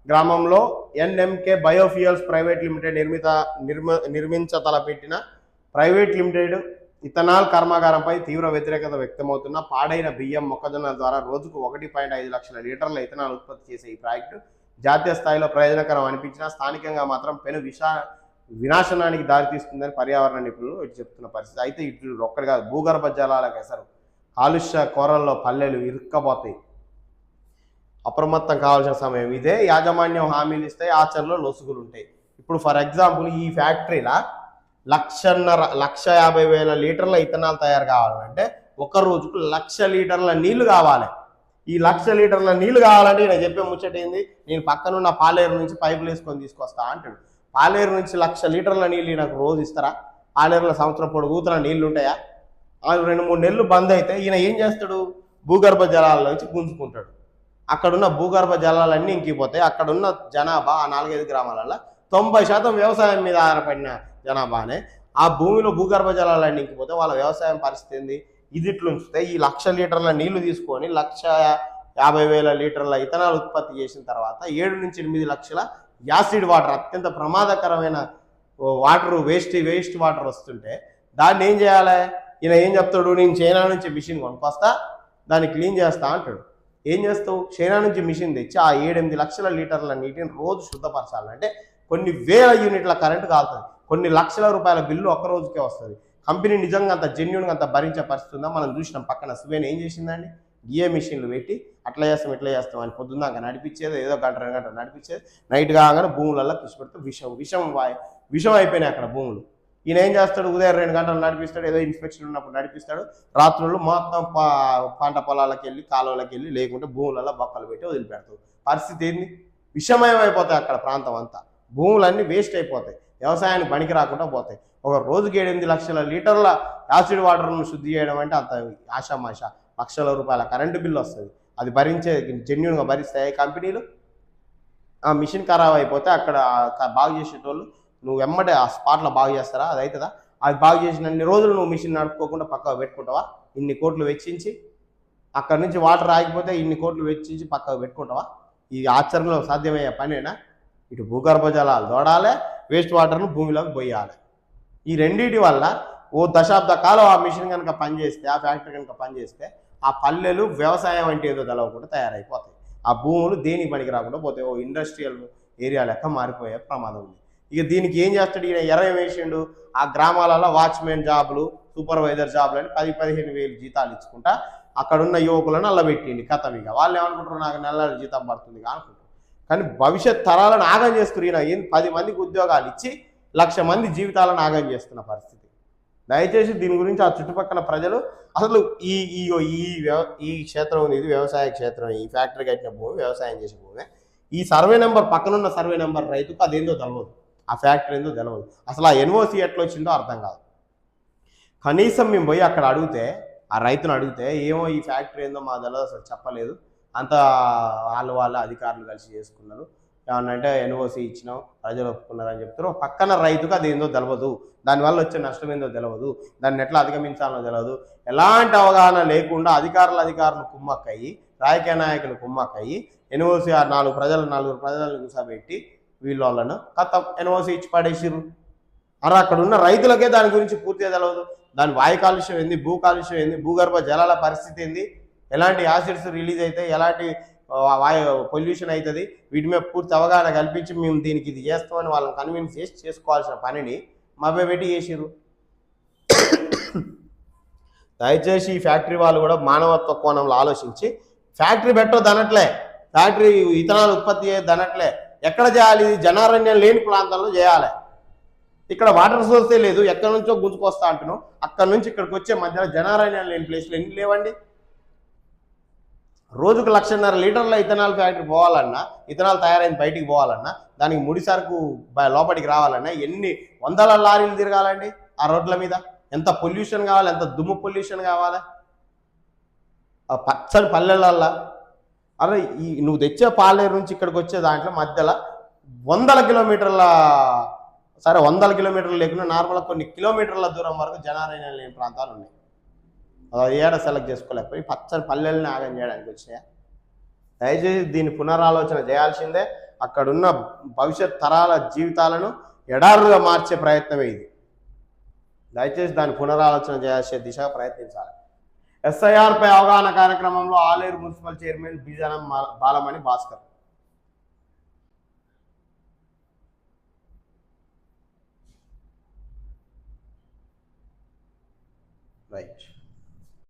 గ్రామంలో ఎన్ఎంకే బయోఫ్యూయల్స్ ప్రైవేట్ లిమిటెడ్ నిర్మించతలపెట్టిన ప్రైవేట్ లిమిటెడ్ ఇథనాల్ కర్మాగారంపై తీవ్ర వ్యతిరేకత వ్యక్తమవుతున్న పాడైన బియ్యం, మొక్కజొన్న ద్వారా రోజుకు 1.5 లక్షల లీటర్ల ఇథనాల్ ఉత్పత్తి చేసే ఈ ప్రాజెక్టు జాతీయ స్థాయిలో ప్రయోజనకరం అనిపించినా స్థానికంగా మాత్రం పెను వినాశనానికి దారితీస్తుందని పర్యావరణ నిపుణులు ఇటు చెప్తున్న పరిస్థితి. అయితే ఇటు ఒక్కటి కాదు, భూగర్భ జలాలకు ఎసరు, కాలుష్య కోరల్లో పల్లెలు ఇరుక్కపోతాయి. అప్రమత్తం కావాల్సిన సమయం ఇదే. యాజమాన్యం హామీలు ఇస్తే ఆచరణలో లొసుగులు ఉంటాయి. ఇప్పుడు ఫర్ ఎగ్జాంపుల్ ఈ ఫ్యాక్టరీలా 1,50,000 లీటర్ల ఇథనాల్ తయారు కావాలంటే ఒక రోజుకు 1,00,000 లీటర్ల నీళ్లు కావాలి. ఈ 1,00,000 లీటర్ల నీళ్లు కావాలంటే నేను చెప్పే ముచ్చట ఏంది, నేను పక్కనున్న పాలేరు నుంచి పైపులు వేసుకొని తీసుకొస్తా అంటాడు. పాలేరు నుంచి 1,00,000 లీటర్ల నీళ్ళు నాకు రోజు ఇస్తారా? పాలేరులో సంవత్సరం పొడుగుతున్న నీళ్లు ఉంటాయా? 2-3 నెలలు బంద్ అయితే ఈయన ఏం చేస్తాడు, భూగర్భ జలాల నుంచి గుంజుకుంటాడు. అక్కడున్న భూగర్భ జలాలన్నీ ఇంకిపోతాయి. అక్కడున్న జనాభా ఆ 4-5 గ్రామాలలో 90% వ్యవసాయం మీద ఆధారపడిన జనాభానే. ఆ భూమిలో భూగర్భ జలాలన్నీ ఇంకిపోతే వాళ్ళ వ్యవసాయం పరిస్థితి ఏంది? ఇదిట్లు ఉంచితే ఈ 1,00,000 లీటర్ల నీళ్లు తీసుకొని 1,50,000 లీటర్ల ఇథనాల్ ఉత్పత్తి చేసిన తర్వాత 7 నుంచి 8 లక్షల యాసిడ్ వాటర్, అత్యంత ప్రమాదకరమైన వాటర్, వేస్ట్ వాటర్ వస్తుంటే దాన్ని ఏం చేయాలి? ఈయన ఏం చెప్తాడు, నేను చైనా నుంచి మిషన్ కొనుక్కొస్తా, దాన్ని క్లీన్ చేస్తా అంటాడు. ఏం చేస్తావు? చైనా నుంచి మిషన్ తెచ్చి ఆ 7-8 లక్షల లీటర్ల నీటిని రోజు శుద్ధపరచాలంటే కొన్ని వేల యూనిట్ల కరెంటు కాలుతుంది, కొన్ని లక్షల రూపాయల బిల్లు ఒక్క రోజుకే వస్తుంది. కంపెనీ నిజంగా అంత జెన్యున్గా అంత భరించే పరిస్థితి ఉందా? మనం చూసినాం పక్కన సువేన్ ఏం చేసిందండి, గిఏ మిషన్లు పెట్టి అట్లా చేస్తాం అని పొద్దున్నాక నడిపించేది, ఏదో 1-2 గంటలు నడిపించేది, నైట్ కాగానే భూములలో కృషిపెడితే విషం అయిపోయినాయి అక్కడ భూములు. ఈయన ఏం చేస్తాడు, ఉదయం 2 గంటలు నడిపిస్తాడు, ఏదో ఇన్స్పెక్షన్ ఉన్నప్పుడు నడిపిస్తాడు, రాత్రులు మొత్తం పంట పొలాలకు వెళ్ళి కాలువలకు వెళ్ళి లేకుంటే భూములలో బొక్కలు పెట్టి వదిలిపెడతాడు. పరిస్థితి ఏంది? విషమయం అయిపోతాయి అక్కడ ప్రాంతం అంతా, భూములన్నీ వేస్ట్ అయిపోతాయి, వ్యవసాయానికి పనికి రాకుండా పోతాయి. ఒక రోజుకి 7-8 లక్షల లీటర్ల యాసిడ్ వాటర్ను శుద్ధి చేయడం అంటే అంత ఆషామాష, లక్షల రూపాయల కరెంటు బిల్లు వస్తుంది. అది భరించే జెన్యున్గా భరిస్తాయి కంపెనీలు. ఆ మిషన్ ఖరాబ్ అయిపోతే అక్కడ బాగు చేసేటోళ్ళు నువ్వు వెమ్మటే ఆ స్పాట్లో బాగు చేస్తారా? అది అవుతుందా? అది బాగు చేసిన అన్ని రోజులు నువ్వు మిషన్ నడుపుకోకుండా పక్కకు పెట్టుకుంటావా? ఇన్ని కోట్లు వెచ్చించి అక్కడి నుంచి వాటర్ ఆగిపోతే ఇన్ని కోట్లు వెచ్చించి పక్కకు పెట్టుకుంటావా? ఇది ఆచరణలో సాధ్యమయ్యే పనేనా? ఇటు భూగర్భ జలాలు దోడాలి, వేస్ట్ వాటర్ను భూమిలోకి పోయాలి. ఈ రెండింటి వల్ల ఓ దశాబ్ద కాలం ఆ మిషన్ కనుక పనిచేస్తే, ఆ ఫ్యాక్టరీ కనుక పనిచేస్తే ఆ పల్లెలు వ్యవసాయం అంటే ఏదో తెలవకుండా తయారైపోతాయి. ఆ భూములు దేనికి పనికి రాకుండా పోతాయి, ఓ ఇండస్ట్రియల్ ఏరియా లెక్క మారిపోయే ప్రమాదం ఉంది. ఇక దీనికి ఏం చేస్తాడు ఈయన, వేసిండు ఆ గ్రామాలలో వాచ్మెన్ జాబులు, సూపర్వైజర్ జాబులు అని 10-15 వేలు జీతాలు ఇచ్చుకుంటా అక్కడున్న యువకులను అల్లబెట్టిండి. కథం ఇక వాళ్ళు ఏమనుకుంటారు, నాకు నెలల జీతం పడుతుంది అనుకుంటారు. కానీ భవిష్యత్ తరాలను ఆగం చేస్తున్నారు. ఈయన 10 మందికి ఉద్యోగాలు ఇచ్చి 1,00,000 మంది జీవితాలను ఆగం చేస్తున్న పరిస్థితి. దయచేసి దీని గురించి ఆ చుట్టుపక్కల ప్రజలు అసలు ఈ క్షేత్రం ఉంది, ఇది వ్యవసాయ క్షేత్రం, ఈ ఫ్యాక్టరీ కట్టిన భూమి వ్యవసాయం చేసే భూమి, ఈ సర్వే నెంబర్ పక్కనున్న సర్వే నెంబర్ రైతుకు అదేందో తెలియదు, ఆ ఫ్యాక్టరీ ఏందో తెలియదు, అసలు ఆ ఎన్ఓసి ఎట్లా వచ్చిందో అర్థం కాదు. కనీసం మేము పోయి అక్కడ అడిగితే, ఆ రైతును అడిగితే ఏమో ఈ ఫ్యాక్టరీ ఏందో మా తెలియదు, అసలు చెప్పలేదు, అంతా వాళ్ళ అధికారులు కలిసి చేసుకున్నారు, ఏమన్నంటే ఎన్ఓసి ఇచ్చినాం ప్రజలు ఒప్పుకున్నారని చెప్తారు. పక్కన రైతుకు అది ఏందో తెలియదు, దానివల్ల వచ్చే నష్టం ఏందో తెలియదు, దాన్ని ఎట్లా అధిగమించాలో తెలియదు. ఎలాంటి అవగాహన లేకుండా అధికారులు కుమ్మక్కయ్యి, రాజకీయ నాయకులు కుమ్మక్కయ్యి ఎన్ఓసి 4 ప్రజలను కూర్చోబెట్టి వీళ్ళను కథ ఎన్ఓసి ఇచ్చి పడేసిరు. అరే అక్కడ ఉన్న రైతులకే దాని గురించి పూర్తిగా తెలియదు. దాని వాయు కాలుష్యం ఏంది, భూ కాలుష్యం ఏంది, భూగర్భ జలాల పరిస్థితి ఏంది, ఎలాంటి యాసిడ్స్ రిలీజ్ అవుతాయి, ఎలాంటి పొల్యూషన్ అవుతుంది, వీటి మీద పూర్తి అవగాహన కల్పించి మేము దీనికి ఇది చేస్తామని వాళ్ళని కన్విన్స్ చేసి చేసుకోవాల్సిన పనిని మభ్యపెట్టి చేసిరు. దయచేసి ఈ ఫ్యాక్టరీ వాళ్ళు కూడా మానవత్వ కోణంలో ఆలోచించి ఫ్యాక్టరీ పెట్టొద్దు అనట్లే, ఫ్యాక్టరీ ఇథనాల్ ఉత్పత్తి చేయొద్దు అనట్లే. ఎక్కడ చేయాలి? జనారణ్యం లేని ప్రాంతంలో చేయాలి. ఇక్కడ వాటర్ సోర్సే లేదు, ఎక్కడి నుంచో గుంజుకొస్తా అంటున్నాం, అక్కడ నుంచి ఇక్కడికి వచ్చే మధ్యలో జనారణ్యం లేని ప్లేస్లు ఎన్ని లేవండి? రోజుకు 1,50,000 లీటర్ల ఇథనాల్ ఫ్యాక్టరీ పోవాలన్నా, ఇథనాల్ తయారైన బయటికి పోవాలన్నా, దానికి ముడి సరుకు లోపలికి రావాలన్నా ఎన్ని వందల లారీలు తిరగాలండి ఆ రోడ్ల మీద? ఎంత పొల్యూషన్ కావాలి, ఎంత దుమ్ము పొల్యూషన్ కావాలి ఆ పచ్చని పల్లెలల్లా. అరే నువ్వు తెచ్చే పాలేరు నుంచి ఇక్కడికి వచ్చే దాంట్లో మధ్యలో 100 కిలోమీటర్ల, సరే 100 కిలోమీటర్లు లేకుండా నార్మల్గా కొన్ని కిలోమీటర్ల దూరం వరకు జనాలైన లేని ప్రాంతాలు ఉన్నాయి. అది ఏడ సెలెక్ట్ చేసుకోలేకపోయి పచ్చని పల్లెల్ని ఆగం చేయడానికి వచ్చినాయా? దయచేసి దీన్ని పునరాలోచన చేయాల్సిందే. అక్కడున్న భవిష్యత్ తరాల జీవితాలను ఎడారుగా మార్చే ప్రయత్నమే ఇది. దయచేసి దాన్ని పునరాలోచన చేయాల్సే దిశగా ప్రయత్నించాలి. ఎస్ఐఆర్పై అవగాహన కార్యక్రమంలో Aler municipal chairman Beejanam Balamani Bhaskar. Right.